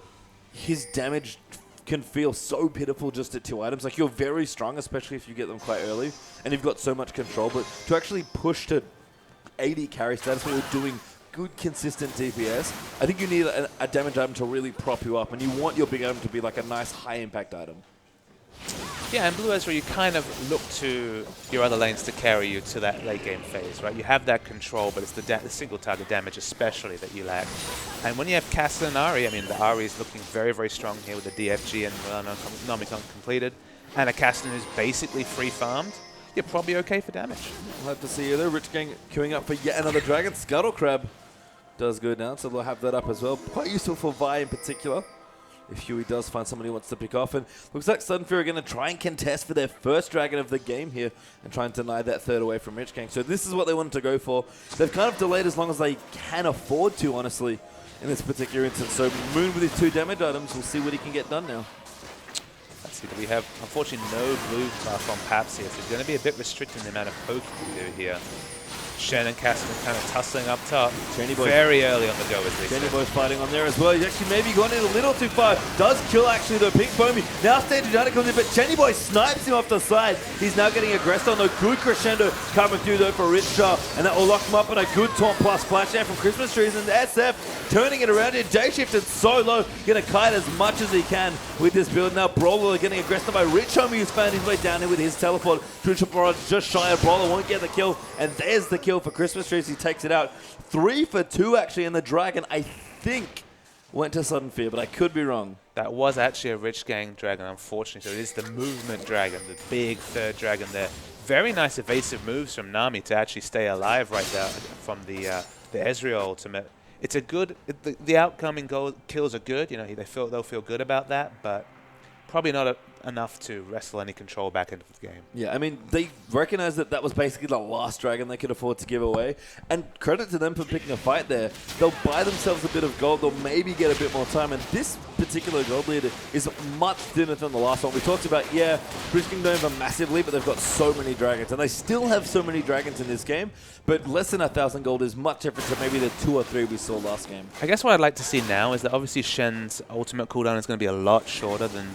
his damage can feel so pitiful just at 2 items. Like, you're very strong, especially if you get them quite early, and you've got so much control, but to actually push to 80 carry status where you're doing good, consistent DPS, I think you need a damage item to really prop you up, and you want your big item to be like a nice high-impact item. Yeah, and Blue Ezreal, you kind of look to your other lanes to carry you to that late game phase, right? You have that control, but it's the single target damage especially that you lack. And when you have Cassidy and Ahri, I mean, the Ahri is looking very, very strong here with the DFG and Nomicon completed, and a Cassidy who's basically free farmed, you're probably okay for damage. We'll have to see you there. Rich Gang queuing up for yet another Dragon. Scuttle Crab does go down, so they'll have that up as well. Quite useful for Vi in particular, if Huey does find somebody who wants to pick off. And looks like Sudden Fury are going to try and contest for their first Dragon of the game here and try and deny that third away from Rich Gang. So this is what they wanted to go for. They've kind of delayed as long as they can afford to, honestly, in this particular instance. So Moon with his 2 damage items, we'll see what he can get done now. Let's see, we have, unfortunately, no blue buff on Paps here, so it's going to be a bit restricting the amount of poke you can do here. Shen and Cassidy kind of tussling up top. Very early on the go, as they say. Boy's fighting on there as well. He's actually maybe gone in a little too far. Does kill actually the Pink Foamy. Now Stage United comes in, but Jenny Boy snipes him off the side. He's now getting aggressed on the good crescendo coming through though for Rich Shaw. And that will lock him up on a good taunt plus flash down from Christmas Trees. And SF turning it around here. Day shifted so low. Gonna kite as much as he can with this build. Now Brawler getting aggressed by Rich Homie, who's found his way down here with his teleport. Twitch just shy of Brawler, won't get the kill. And there's the kill for Christmas Trees. He takes it out. 3 for 2 actually, and the Dragon, I think, went to Sudden Fear, but I could be wrong. That was actually a Rich Gang Dragon, unfortunately. So it is the movement Dragon, the big third Dragon there. Very nice evasive moves from Nami to actually stay alive right there from the Ezreal ultimate. It's a good, the outcoming kills are good. They'll feel good about that, but probably not enough to wrestle any control back into the game. Yeah, I mean, they recognize that that was basically the last Dragon they could afford to give away. And credit to them for picking a fight there. They'll buy themselves a bit of gold. They'll maybe get a bit more time. And this particular gold lead is much thinner than the last one. We talked about, yeah, Rich Gang don't have a massive lead, but they've got so many Dragons. And they still have so many Dragons in this game. But less than 1,000 gold is much different to maybe the 2 or 3 we saw last game. I guess what I'd like to see now is that obviously Shen's ultimate cooldown is going to be a lot shorter than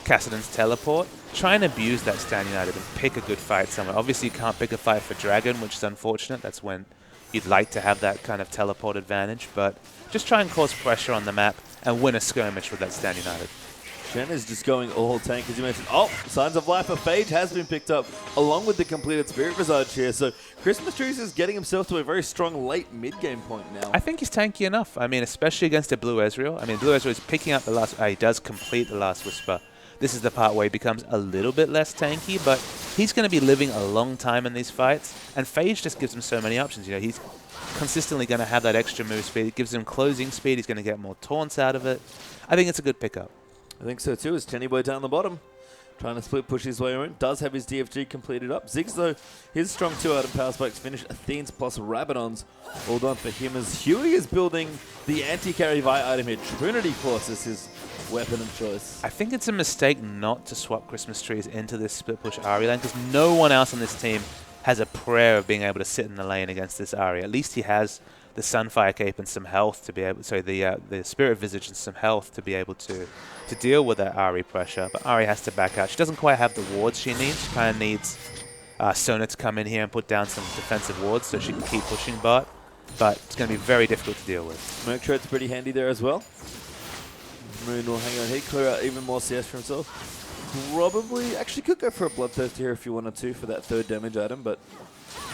Cassidy's teleport. Try and abuse that Stand United and pick a good fight somewhere. Obviously, you can't pick a fight for Dragon, which is unfortunate. That's when you'd like to have that kind of teleport advantage. But just try and cause pressure on the map and win a skirmish with that Stand United. Shen is just going all tank, as you mentioned. Oh, Signs of Life of Phage has been picked up, along with the completed Spirit Visage here. So Christmas Trees is getting himself to a very strong late mid-game point now. I think he's tanky enough. I mean, especially against a Blue Ezreal. I mean, Blue Ezreal is picking up the last... he does complete the Last Whisper. This is the part where he becomes a little bit less tanky, but he's going to be living a long time in these fights. And Phage just gives him so many options. He's consistently going to have that extra move speed. It gives him closing speed. He's going to get more taunts out of it. I think it's a good pickup. I think so too, as Tenny Boy down the bottom, trying to split push his way around. Does have his DFG completed up. Ziggs, though, his strong 2-item power spikes finished. Athenes plus Rabadons all done for him, as Huey is building the anti-carry Vi item here. Trinity Force is his weapon of choice. I think it's a mistake not to swap Christmas Trees into this split push Ahri lane, because no one else on this team has a prayer of being able to sit in the lane against this Ahri. At least he has the Sunfire Cape and some health to be able, the Spirit Visage and some health to be able to deal with that Ahri pressure. But Ahri has to back out. She doesn't quite have the wards she needs. She kind of needs Sona to come in here and put down some defensive wards so she can keep pushing bot. But it's going to be very difficult to deal with. Smoke Tread's pretty handy there as well. Moon will hang on here, clear out even more CS for himself. Probably, actually could go for a Bloodthirster here if you wanted to for that 3rd damage item, but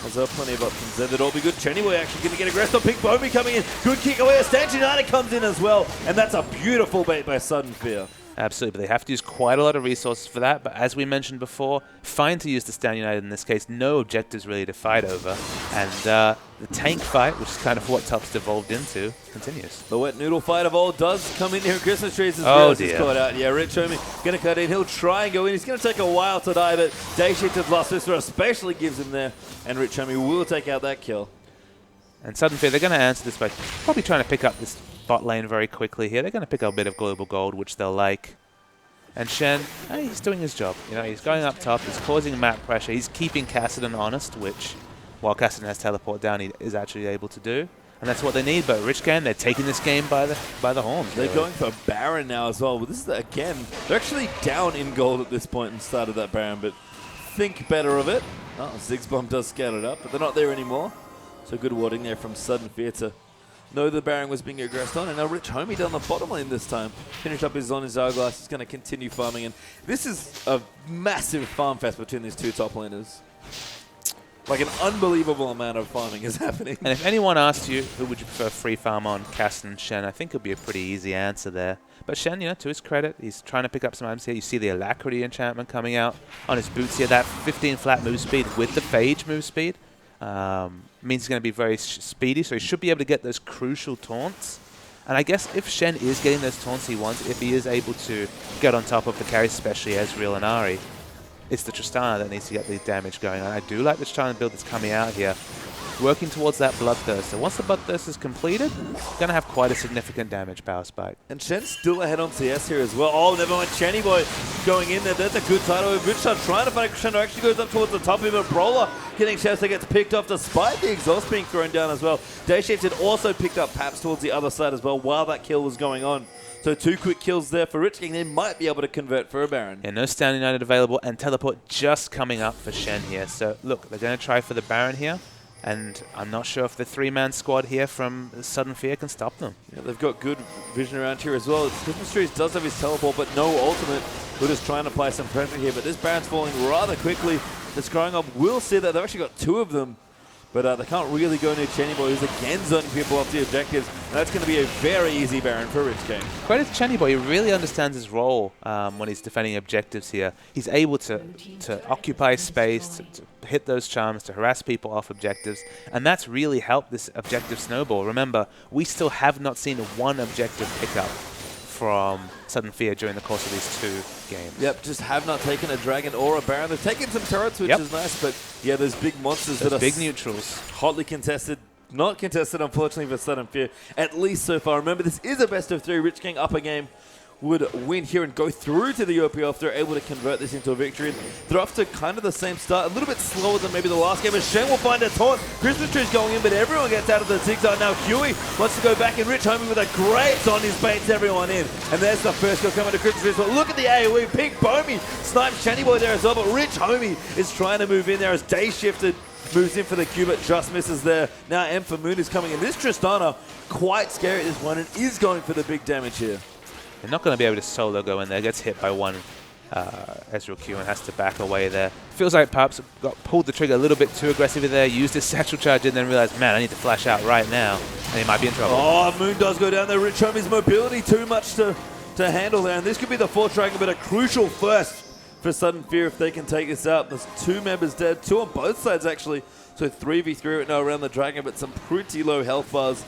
There's plenty of options there. That'll all be good. Chennyboy actually going to get aggressed on Pink Bomby coming in. Good kick away. Stanch United comes in as well. And that's a beautiful bait by Sudden Fear. Absolutely, but they have to use quite a lot of resources for that. But as we mentioned before, fine to use the Stand United in this case. No objectives really to fight over. And the tank fight, which is kind of what Top's devolved into, continues. The wet noodle fight of all does come in here. Christmas trees as oh well. Dear. He's caught out. Yeah, Rich Homie going to cut in. He'll try and go in. He's going to take a while to die, but Dayshifted's Last Whisper especially gives him there. And Rich Homie will take out that kill. And Sudden Fear, they're going to answer this by probably trying to pick up this bot lane very quickly here. They're going to pick up a bit of global gold, which they'll like. And Shen, he's doing his job. You know, he's going up top. He's causing map pressure. He's keeping Kassadin honest, which, while Kassadin has teleport down, he is actually able to do. And that's what they need. But Rich Game, they're taking this game by the horns. They're going for Baron now as well. But this is again, they're actually down in gold at this point and started that Baron. But think better of it. Oh, Ziggsbomb does scout it up, but they're not there anymore. So good warding there from Sudden Fear to know the Baron was being aggressed on, and now Rich Homie down the bottom lane this time. Finish up his on his Hourglass. He's going to continue farming, and this is a massive farm fest between these two top laners. Like an unbelievable amount of farming is happening. And if anyone asked you, who would you prefer free farm on, Cass and Shen, I think it would be a pretty easy answer there. But Shen, you know, to his credit, he's trying to pick up some items here. You see the Alacrity enchantment coming out on his boots here. That 15 flat move speed with the Phage move speed. Means he's going to be very speedy, so he should be able to get those crucial taunts. And I guess if Shen is getting those taunts he wants, if he is able to get on top of the carries, especially Ezreal and Ahri, it's the Tristana that needs to get the damage going on. I do like the Tristana build that's coming out here, working towards that Bloodthirster. Once the Bloodthirst is completed, going to have quite a significant damage power spike. And Shen's still ahead on CS here as well. Oh, never mind. Chennyboy going in there. That's a good title. Richard trying to fight Crescendo. Actually goes up towards the top of him. Brawler getting shots that gets picked off despite the exhaust being thrown down as well. Dayshift had also picked up Paps towards the other side as well while that kill was going on. So 2 quick kills there for Rich King. They might be able to convert for a Baron. Yeah, no Stand United available, and Teleport just coming up for Shen here. So look, they're going to try for the Baron here. And I'm not sure if the 3-man squad here from Sudden Fear can stop them. Yeah, they've got good vision around here as well. Christmas Trees does have his teleport, but no ultimate. We're just trying to apply some pressure here, but this Baron's falling rather quickly. The Scrying Up will see that they've actually got 2 of them, but they can't really go near Chennyboy, who's again zoning people off the objectives. And that's going to be a very easy Baron for Rich Game. Credit to Chennyboy, he really understands his role when he's defending objectives here. He's able to occupy space, to hit those charms, to harass people off objectives, and that's really helped this objective snowball. Remember, we still have not seen one objective pickup from Sudden Fear during the course of these 2 games. Yep, just have not taken a Dragon or a Baron. They've taken some turrets, which is nice, but yeah, those big monsters those that are big neutrals. Hotly contested. Not contested, unfortunately, for Sudden Fear, at least so far. Remember, this is a best of 3. Rich King up a game would win here and go through to the OPL if they're able to convert this into a victory. They're off to kind of the same start, a little bit slower than maybe the last game, but Shen will find a taunt. Christmas Tree's going in, but everyone gets out of the zigzag. Now Huey wants to go back, and Rich Homie with a great on his baits everyone in. And there's the first kill coming to Christmas Trees. But look at the AoE. Pink Bomby snipes Chennyboy there as well, but Rich Homie is trying to move in there as Dayshifted's moves in for the Q, but just misses there. Now M for Moon is coming in. This Tristana, quite scary at this point, and is going for the big damage here. They're not going to be able to solo go in there. Gets hit by one Ezreal Q and has to back away there. Feels like perhaps got pulled the trigger a little bit too aggressively there, used his satchel charge and then realized, man, I need to flash out right now. And he might be in trouble. Oh, Moon does go down there. Rich Homie's mobility too much to handle there. And this could be the 4th Dragon, but a crucial first for Sudden Fear if they can take this out. There's 2 members dead, 2 on both sides actually. So 3v3 right now around the Dragon, but some pretty low health bars.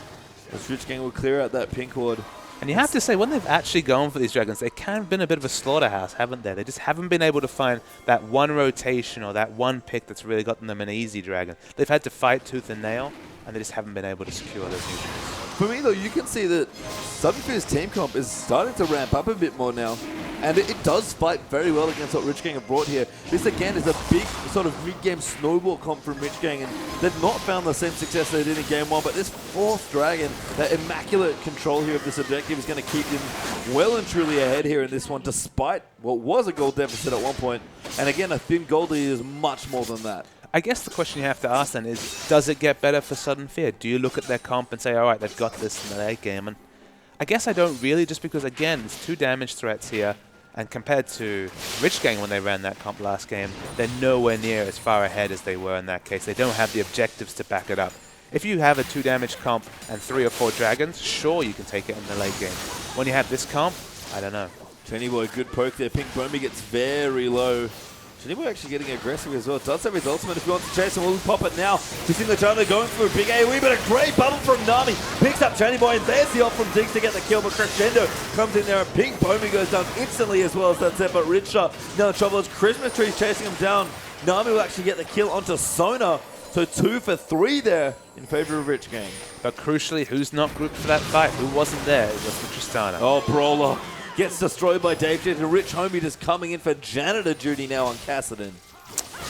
As Rich Gang will clear out that pink ward. And you have to say, when they've actually gone for these Dragons, they kind of been a bit of a slaughterhouse, haven't they? They just haven't been able to find that one rotation or that one pick that's really gotten them an easy Dragon. They've had to fight tooth and nail, and they just haven't been able to secure those neutrals. For me, though, you can see that Sudden Fear's team comp is starting to ramp up a bit more now. And it does fight very well against what Rich Gang have brought here. This, again, is a big sort of mid-game snowball comp from Rich Gang, and they've not found the same success they did in Game 1, but this 4th Dragon, that immaculate control here of this objective is going to keep them well and truly ahead here in this one, despite what was a gold deficit at one point. And again, a thin gold lead is much more than that. I guess the question you have to ask then is, does it get better for Sudden Fear? Do you look at their comp and say, all right, they've got this in the late game? And I guess I don't really, just because, again, there's 2 damage threats here. And compared to Rich Gang when they ran that comp last game, they're nowhere near as far ahead as they were in that case. They don't have the objectives to back it up. If you have a 2 damage comp and 3 or 4 dragons, sure, you can take it in the late game. When you have this comp, I don't know. Chenny Boy, good poke there. Pink Bombi gets very low. Chenny Boy actually getting aggressive as well. Does have his ultimate if he wants to chase him. We'll pop it now. We've seen the Chandler going for a big AoE, but a great bubble from Nami. Picks up Chenny Boy, and there's the ult from Ziggs to get the kill, but Crescendo comes in there, and Pink Bombi goes down instantly as well as that set, but Richer now in trouble as Christmas Tree's chasing him down. Nami will actually get the kill onto Sona. So 2 for 3 there in favor of Rich Gang. But crucially, who's not grouped for that fight? Who wasn't there? It was the Tristana. Oh, Brawler gets destroyed by Dave Jet. Rich Homie just coming in for janitor duty now on Kassadin.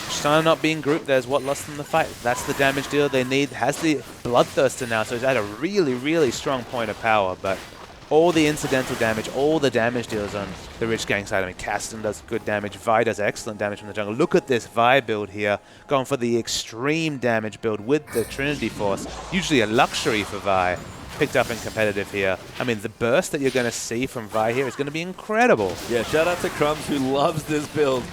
Tristana not being grouped there is what lost them the fight. That's the damage deal they need. Has the Bloodthirster now, so he's at a really, really strong point of power. But all the incidental damage, all the damage deals on the Rich Gang side. I mean, Kassadin does good damage. Vi does excellent damage from the jungle. Look at this Vi build here, going for the extreme damage build with the Trinity Force. Usually a luxury for Vi. Picked up in competitive here. I mean, the burst that you're going to see from Vi here is going to be incredible. Yeah, shout out to Crumbs, who loves this build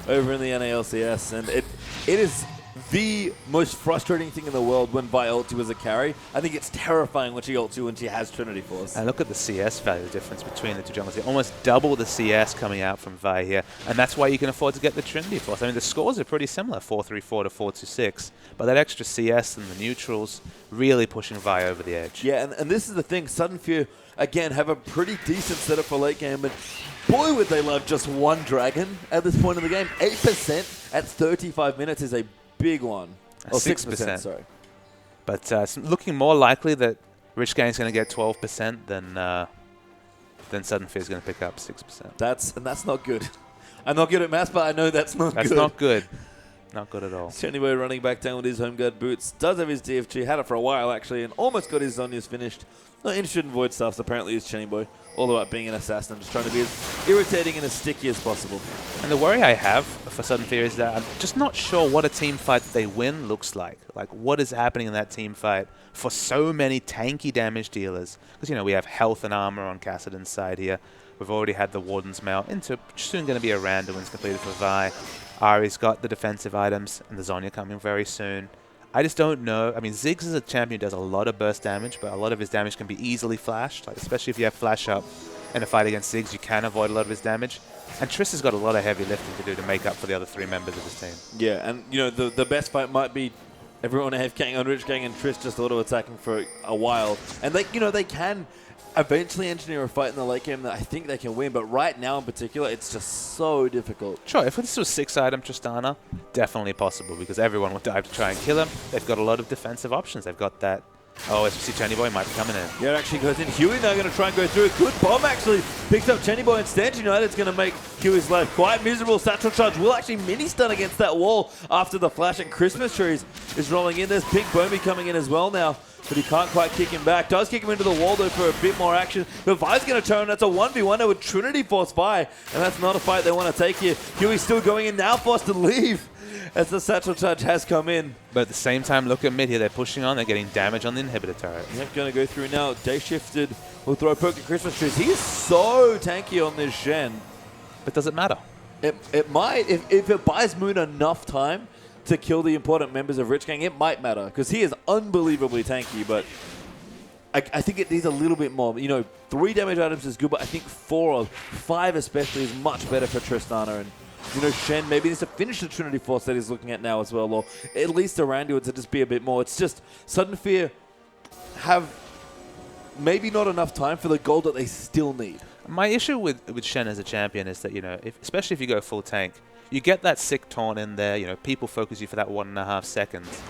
over in the NALCS. And it is the most frustrating thing in the world when Vi ults you as a carry. I think it's terrifying when she ults you when she has Trinity Force. And look at the CS value difference between the two jungles here. Almost double the CS coming out from Vi here. And that's why you can afford to get the Trinity Force. I mean, the scores are pretty similar, 4-3-4 to 4-2-6. But that extra CS and the neutrals really pushing Vi over the edge. Yeah, and this is the thing. Sudden Fear, again, have a pretty decent setup for late game. But boy, would they love just one dragon at this point in the game. 8% at 35 minutes is a big one. Oh, 6%, sorry. But it's looking more likely that Rich Gang's going to get 12% than Sudden Fear is going to pick up 6%. That's not good. I'm not good at maths, but I know that's not good. That's not good. Not good at all. Anyway, running back down with his home guard boots. Does have his DFG. Had it for a while, actually, and almost got his Zhonya's finished. Not interested in Void Staffs, apparently, is Chenny Boy. All about being an assassin. I'm just trying to be as irritating and as sticky as possible. And the worry I have for Sudden Fear is that I'm just not sure what a team fight that they win looks like. Like, what is happening in that team fight for so many tanky damage dealers? Because, you know, we have health and armor on Kassadin's side here. We've already had the Warden's Mail into soon going to be a random wins completed for Vi. Ari's got the defensive items and the Zhonya coming very soon. I just don't know. I mean, Ziggs is a champion who does a lot of burst damage, but a lot of his damage can be easily flashed. Like, especially if you have flash up in a fight against Ziggs, you can avoid a lot of his damage. And Triss has got a lot of heavy lifting to do to make up for the other 3 members of his team. Yeah, and you know, the best fight might be everyone AFKing on Rich Gang and Triss just auto-attacking for a while. And they can eventually engineer a fight in the late game that I think they can win, but right now in particular, it's just so difficult. Sure, if this was 6-item Tristana, definitely possible, because everyone would dive to try and kill him. They've got a lot of defensive options. They've got that. Oh, SPC Chenny Boy might be coming in. Yeah, it actually goes in. Huey now going to try and go through. Good bomb actually picks up Chenny Boy instead. United's going to make Huey's life quite miserable. Satchel Charge will actually mini-stun against that wall after the flash, and Christmas Trees is rolling in. There's Pink Bombi coming in as well now, but he can't quite kick him back. Does kick him into the wall though for a bit more action, but Vi's going to turn. That's a 1v1 there with Trinity Force Vi, and that's not a fight they want to take here. Huey's still going in now, forced to leave as the Satchel Charge has come in. But at the same time, look at mid here. They're pushing on. They're getting damage on the inhibitor turret. Yep, going to go through now. Day Shifted will throw a poke at Christmas Trees. He is so tanky on this Shen. But does it matter? It might. If it buys Moon enough time to kill the important members of Rich Gang, it might matter, because he is unbelievably tanky, but I think it needs a little bit more. You know, 3 damage items is good, but I think 4 or 5 especially is much better for Tristana. And you know, Shen maybe needs to finish the Trinity Force that he's looking at now as well, or at least around it to just be a bit more. It's just Sudden Fear have maybe not enough time for the gold that they still need. My issue with Shen as a champion is that, you know, especially if you go full tank, you get that sick taunt in there, you know, people focus you for that 1.5 seconds.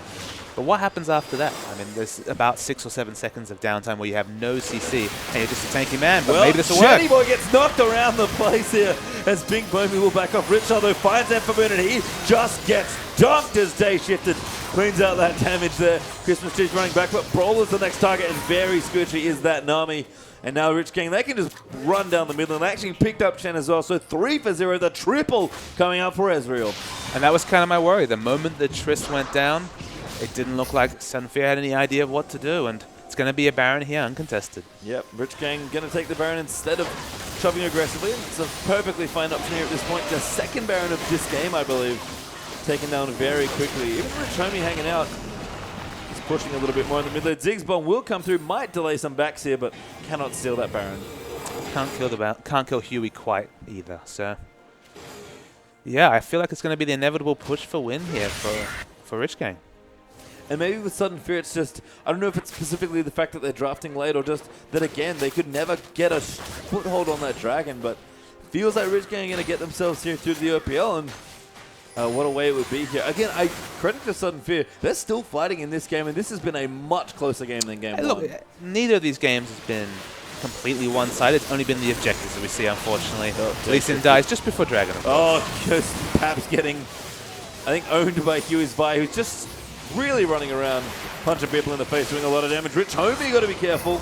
But what happens after that? I mean, there's about 6 or 7 seconds of downtime where you have no CC, and you're just a tanky man, but maybe this will work. Chenny Boy gets knocked around the place here as Pink Bombi will back off. Rich, although finds Emperor and he just gets dunked as Day Shifted cleans out that damage there. Christmas Tree's running back, but Brawler's the next target, and very squishy is that Nami. And now Rich Gang, they can just run down the middle, and they actually picked up Shen as well. So 3 for 0, the triple coming out for Ezreal. And that was kind of my worry. The moment that Triss went down, it didn't look like Sudden Fear had any idea of what to do, and it's going to be a Baron here, uncontested. Yep, Rich Gang going to take the Baron instead of shoving aggressively. It's a perfectly fine option here at this point. The second Baron of this game, I believe, taken down very quickly. Even Rich Homie hanging out. He's pushing a little bit more in the mid lane. Ziggs bomb will come through, might delay some backs here, but cannot steal that Baron. Can't kill Huey quite either. So yeah, I feel like it's going to be the inevitable push for win here for Rich Gang. And maybe with Sudden Fear, it's just, I don't know if it's specifically the fact that they're drafting late or just that, again, they could never get a foothold on that dragon, but feels like Rich Gang are going to get themselves here through the OPL, and what a way it would be here. Again, I credit to Sudden Fear. They're still fighting in this game, and this has been a much closer game than game one. Look, neither of these games has been completely one-sided. It's only been the objectives that we see, unfortunately. Lee Sin dies just before Dragon. Just Paps getting, I think, owned by Huey's Vi, who's just really running around, punching people in the face, doing a lot of damage. Rich Homie got to be careful.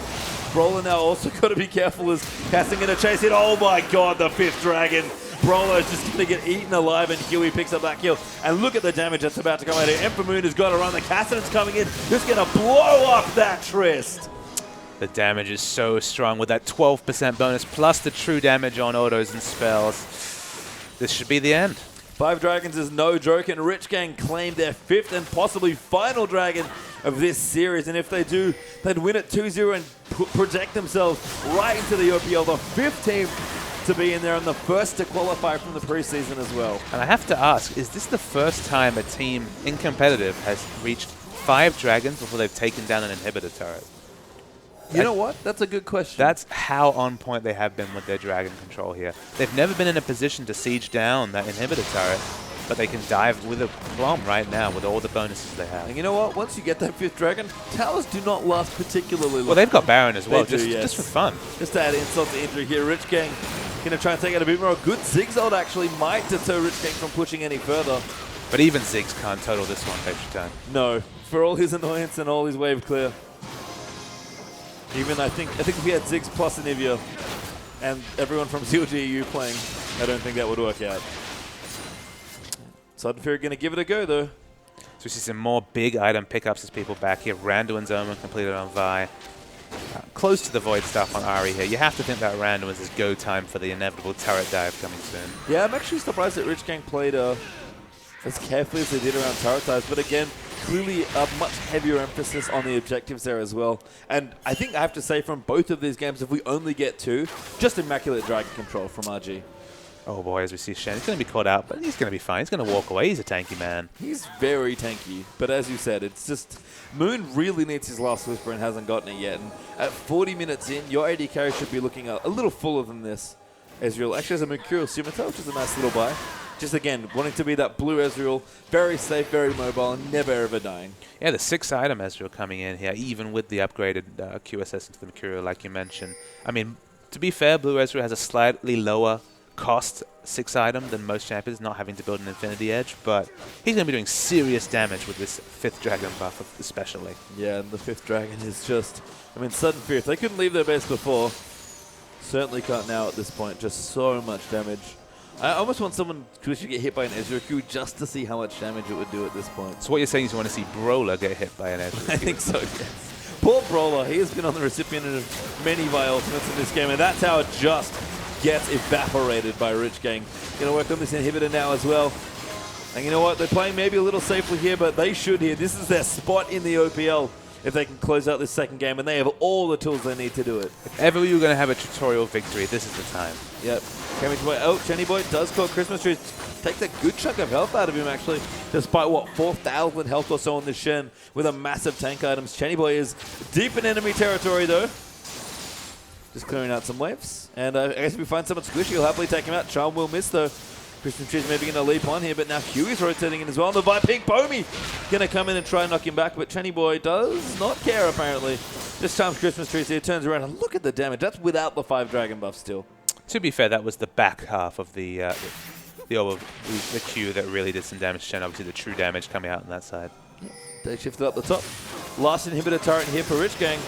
Brawler now also got to be careful as casting in a chase hit. Oh my god, the 5th Dragon. Brawler is just going to get eaten alive, and Huey picks up that kill. And look at the damage that's about to come out here. Emperor Moon has got to run. The Cassidon's coming in. Just going to blow up that Trist. The damage is so strong with that 12% bonus plus the true damage on autos and spells. This should be the end. 5 Dragons is no joke, and Rich Gang claim their 5th and possibly final dragon of this series. And if they do, they'd win it 2-0 and project themselves right into the OPL, the 5th team to be in there and the first to qualify from the preseason as well. And I have to ask, is this the first time a team in competitive has reached 5 dragons before they've taken down an inhibitor turret? You know what? That's a good question. That's how on point they have been with their dragon control here. They've never been in a position to siege down that inhibitor turret, but they can dive with a bomb right now with all the bonuses they have. And you know what? Once you get that 5th dragon, towers do not last particularly long. Well, they've got Baron as well, just for fun. Just to add insult to injury here, Rich Gang going to try and take out a bit more. A good Ziggs ult actually might deter Rich Gang from pushing any further. But even Ziggs can't total this one extra time. No, for all his annoyance and all his wave clear. Even I think if we had Ziggs plus Anivia and everyone from ZLGU playing, I don't think that would work out. Sudden Fury going to give it a go though. So we see some more big item pickups as people back here. Randuin's Omen completed on Vi. Close to the Void stuff on Ari here. You have to think that Randuin's is go time for the inevitable turret dive coming soon. Yeah, I'm actually surprised that Rich Gang played as carefully as they did around turret dives, but again, clearly a much heavier emphasis on the objectives there as well. And I think I have to say from both of these games, if we only get 2, just immaculate dragon control from RG. Oh boy, as we see Shen, he's going to be caught out, but he's going to be fine. He's going to walk away. He's a tanky man. He's very tanky, but as you said, it's just Moon really needs his last Whisper and hasn't gotten it yet. And at 40 minutes in, your AD carry should be looking a little fuller than this. Ezreal actually has a Mercurial Scimitar, which is a nice little buy. Just again, wanting to be that blue Ezreal, very safe, very mobile, and never ever dying. Yeah, the 6 item Ezreal coming in here, even with the upgraded QSS into the Mercurial, like you mentioned. I mean, to be fair, blue Ezreal has a slightly lower cost 6 item than most champions, not having to build an Infinity Edge, but he's going to be doing serious damage with this 5th dragon buff especially. Yeah, and the 5th dragon is just, I mean, Sudden Fear. If they couldn't leave their base before, certainly can't now at this point. Just so much damage. I almost want someone to actually get hit by an Ezreal Q just to see how much damage it would do at this point. So what you're saying is you want to see Brawler get hit by an Ezreal Q? I think so, yes. Poor Brawler, he has been on the recipient of many Vi ultimates in this game, and that's how it just gets evaporated by Rich Gang. Going to work on this inhibitor now as well. And you know what? They're playing maybe a little safely here, but they should here. This is their spot in the OPL if they can close out this second game, and they have all the tools they need to do it. If ever you were going to have a tutorial victory, this is the time. Yep. Chenny Boy does call Christmas Tree. Takes a good chunk of health out of him, actually, despite, what, 4,000 health or so on this Shen with a massive tank items. Chenny Boy is deep in enemy territory, though. Just clearing out some waves. And I guess if we find someone squishy, he'll happily take him out. Charm will miss, though. Christmas Tree's maybe going to leap on here, but now Huey's rotating in as well. And the Viping Bomi going to come in and try and knock him back, but Chenny Boy does not care, apparently. Just charms Christmas Tree, so he turns around and look at the damage. That's without the 5 dragon buff still. To be fair, that was the back half of the Q that really did some damage to Shen. Obviously, the true damage coming out on that side. Yep. They shifted up the top. Last inhibitor turret here for Rich Gang.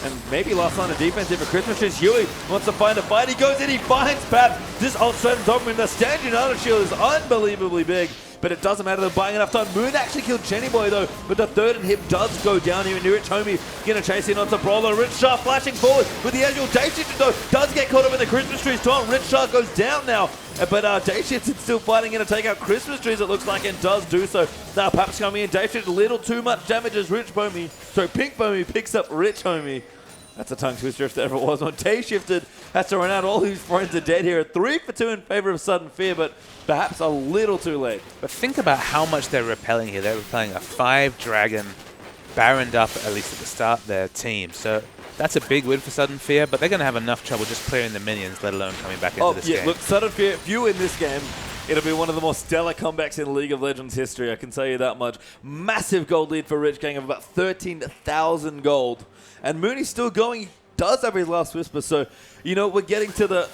And maybe last line of defense here for Christmas Tree. Huey wants to find a fight. He goes in, he finds Pap. This ult straight on top of him. The stand United shield is unbelievably big. but it doesn't matter. They're buying enough time. Moon actually killed Jenny Boy, though, but the third and hip does go down here. And Rich Homie going to chase in onto Brawler. Rich Shah flashing forward with the Azure. Day Shifted, though, does get caught up in the Christmas trees. Tom, Rich Shah goes down now, but Day Shifted still fighting in to take out Christmas trees, it looks like, and does do so. Now Paps coming in. Day Shifted, a little too much damage as Rich Homie, so Pink Homie picks up Rich Homie. That's a tongue twister if there ever was one. Day Shifted has to run out. All his friends are dead here. 3 for 2 in favor of Sudden Fear, but perhaps a little too late. But think about how much they're repelling here. They're repelling a 5-dragon, Baroned up, at least at the start, their team. So that's a big win for Sudden Fear, but they're going to have enough trouble just clearing the minions, let alone coming back into this game. Look, Sudden Fear, if you win this game, it'll be one of the more stellar comebacks in League of Legends history, I can tell you that much. Massive gold lead for Rich Gang of about 13,000 gold. And Mooney's still going. He does have his last whisper, so, you know, we're getting to the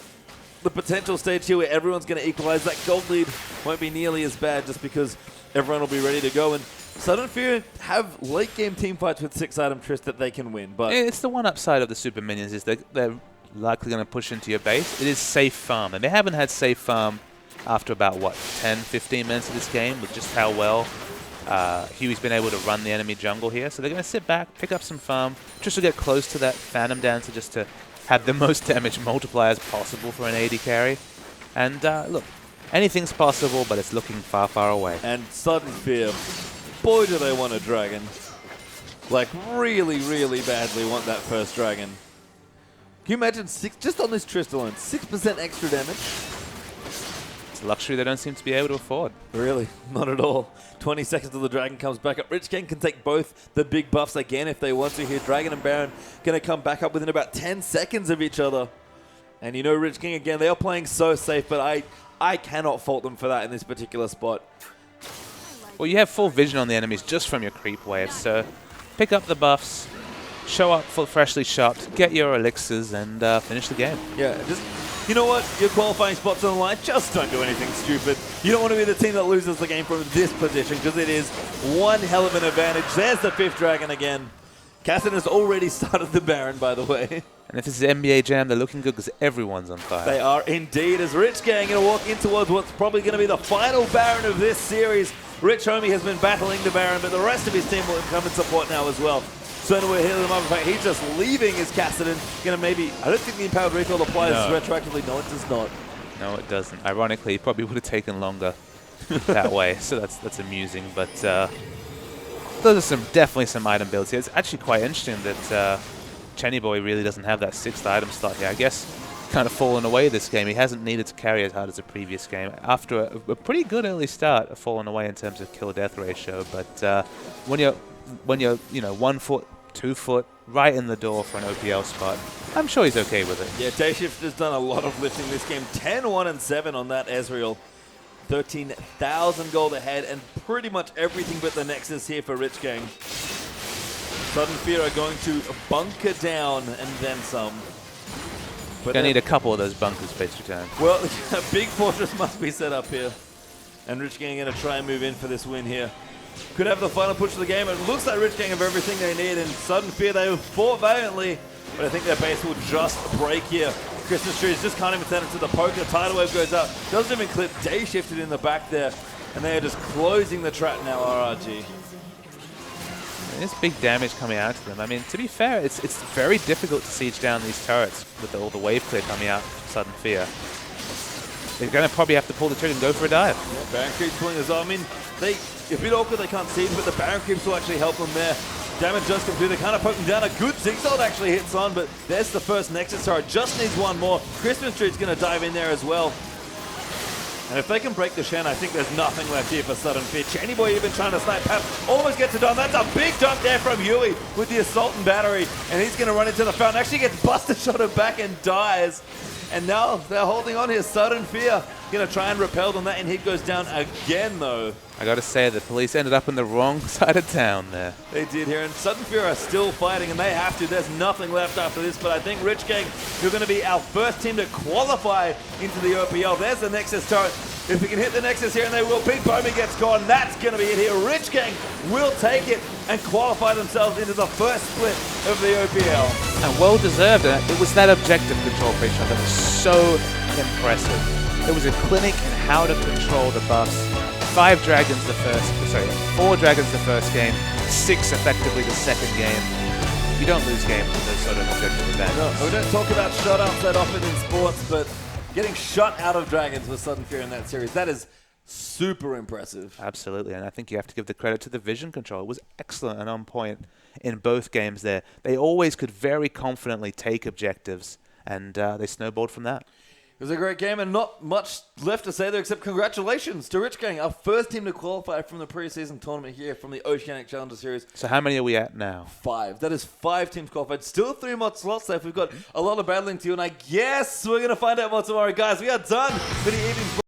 potential stage here where everyone's going to equalize. That gold lead won't be nearly as bad just because everyone will be ready to go. And Sudden Fear have late-game team fights with 6-item Trist that they can win. But it's the one upside of the super minions is they're likely going to push into your base. It is safe farm, and they haven't had safe farm after about, what, 10, 15 minutes of this game with just how well Huey's been able to run the enemy jungle here. So they're going to sit back, pick up some farm, just to get close to that Phantom Dancer, just to have the most damage multipliers possible for an AD carry. And look, anything's possible, but it's looking far, far away. And Sudden Fear, boy, do they want a dragon. Like, really, really badly want that first dragon. Can you imagine, just on this Trist alone, 6% extra damage? It's a luxury they don't seem to be able to afford. Really? Not at all. 20 seconds till the dragon comes back up. Rich Gang can take both the big buffs again if they want to here. Dragon and Baron going to come back up within about 10 seconds of each other. And you know Rich Gang, again, they are playing so safe, but I cannot fault them for that in this particular spot. Well, you have full vision on the enemies just from your creep waves, so pick up the buffs, show up full freshly shopped, get your elixirs, and finish the game. Yeah, just... You know what? Your qualifying spot's on the line. Just don't do anything stupid. You don't want to be the team that loses the game from this position because it is one hell of an advantage. There's the 5th dragon again. Cassin has already started the Baron, by the way. And if this is NBA Jam, they're looking good because everyone's on fire. They are indeed, as Rich Gang going to walk in towards what's probably going to be the final Baron of this series. Rich Homie has been battling the Baron, but the rest of his team will come and support now as well. So we're hitting him up. In fact, he's just leaving his Cassidon. Gonna maybe... I don't think the Empowered Recoil applies retroactively. No, it does not. No, it doesn't. Ironically, it probably would have taken longer that way. So that's amusing. But those are definitely some item builds here. It's actually quite interesting that Chenny Boy really doesn't have that 6th item slot here. I guess kind of fallen away this game. He hasn't needed to carry as hard as the previous game. After a pretty good early start, fallen away in terms of kill-death ratio. But when you're 1 foot, 2 foot, right in the door for an OPL spot, I'm sure he's okay with it. Yeah, Day Shift has done a lot of lifting this game. 10, 1, and 7 on that Ezreal. 13,000 gold ahead, and pretty much everything but the Nexus here for Rich Gang. Sudden Fear are going to bunker down and then some. But gonna need a couple of those bunkers space return. Well, a big fortress must be set up here. And Rich Gang going to try and move in for this win here. Could have the final push of the game. It looks like Rich Gang have everything they need, and Sudden Fear, they fought valiantly, but I think their base will just break here. Christmas trees just can't even send it to the poker. Tidal Wave goes up. Doesn't even clip. Day Shifted in the back there, and they are just closing the trap now, RRG. There's big damage coming out to them. I mean, to be fair, it's very difficult to siege down these turrets with all the wave clear coming out from Sudden Fear. They're going to probably have to pull the trigger and go for a dive. Yeah, Baron Creep's pulling as well. I mean, a bit awkward, they can't see it, but the Baron Creeps will actually help them there. Damage does come through. They're kind of poking down. A good Zigzag actually hits on, but there's the first Nexus turret. Just needs one more. Christmas Tree's going to dive in there as well. And if they can break the Shen, I think there's nothing left here for Sudden Fear. Chenny Boy even trying to snipe Pap. Almost gets it done. That's a big dunk there from Huey with the Assault and Battery. And he's going to run into the fountain. Actually gets busted shotted back and dies. And now they're holding on here. Sudden Fear going to try and repel on that, and Hit goes down again, though. I got to say, the police ended up on the wrong side of town there. They did here, and Sudden Fear are still fighting, and they have to. There's nothing left after this, but I think Rich Gang, you're going to be our first team to qualify into the OPL. There's the Nexus turret. If we can hit the Nexus here, and they will, Big Bowman gets gone. That's going to be it here. Rich Gang will take it and qualify themselves into the first split of the OPL. And well deserved. It was that objective control picture that was so impressive. It was a clinic in how to control the buffs. 4 dragons the first game, 6 effectively the second game. You don't lose games with those sort of objective advantages. No, we don't talk about shutouts that often in sports, but getting shut out of dragons with Sudden Fury in that series, that is super impressive. Absolutely, and I think you have to give the credit to the vision control. It was excellent and on point in both games there. They always could very confidently take objectives, and they snowballed from that. It was a great game, and not much left to say there except congratulations to Rich Gang, our first team to qualify from the preseason tournament here from the Oceanic Challenger Series. So how many are we at now? 5. That is 5 teams qualified. Still 3 more slots left. We've got a lot of battling to do, and I guess we're going to find out more tomorrow. Guys, we are done for the evening's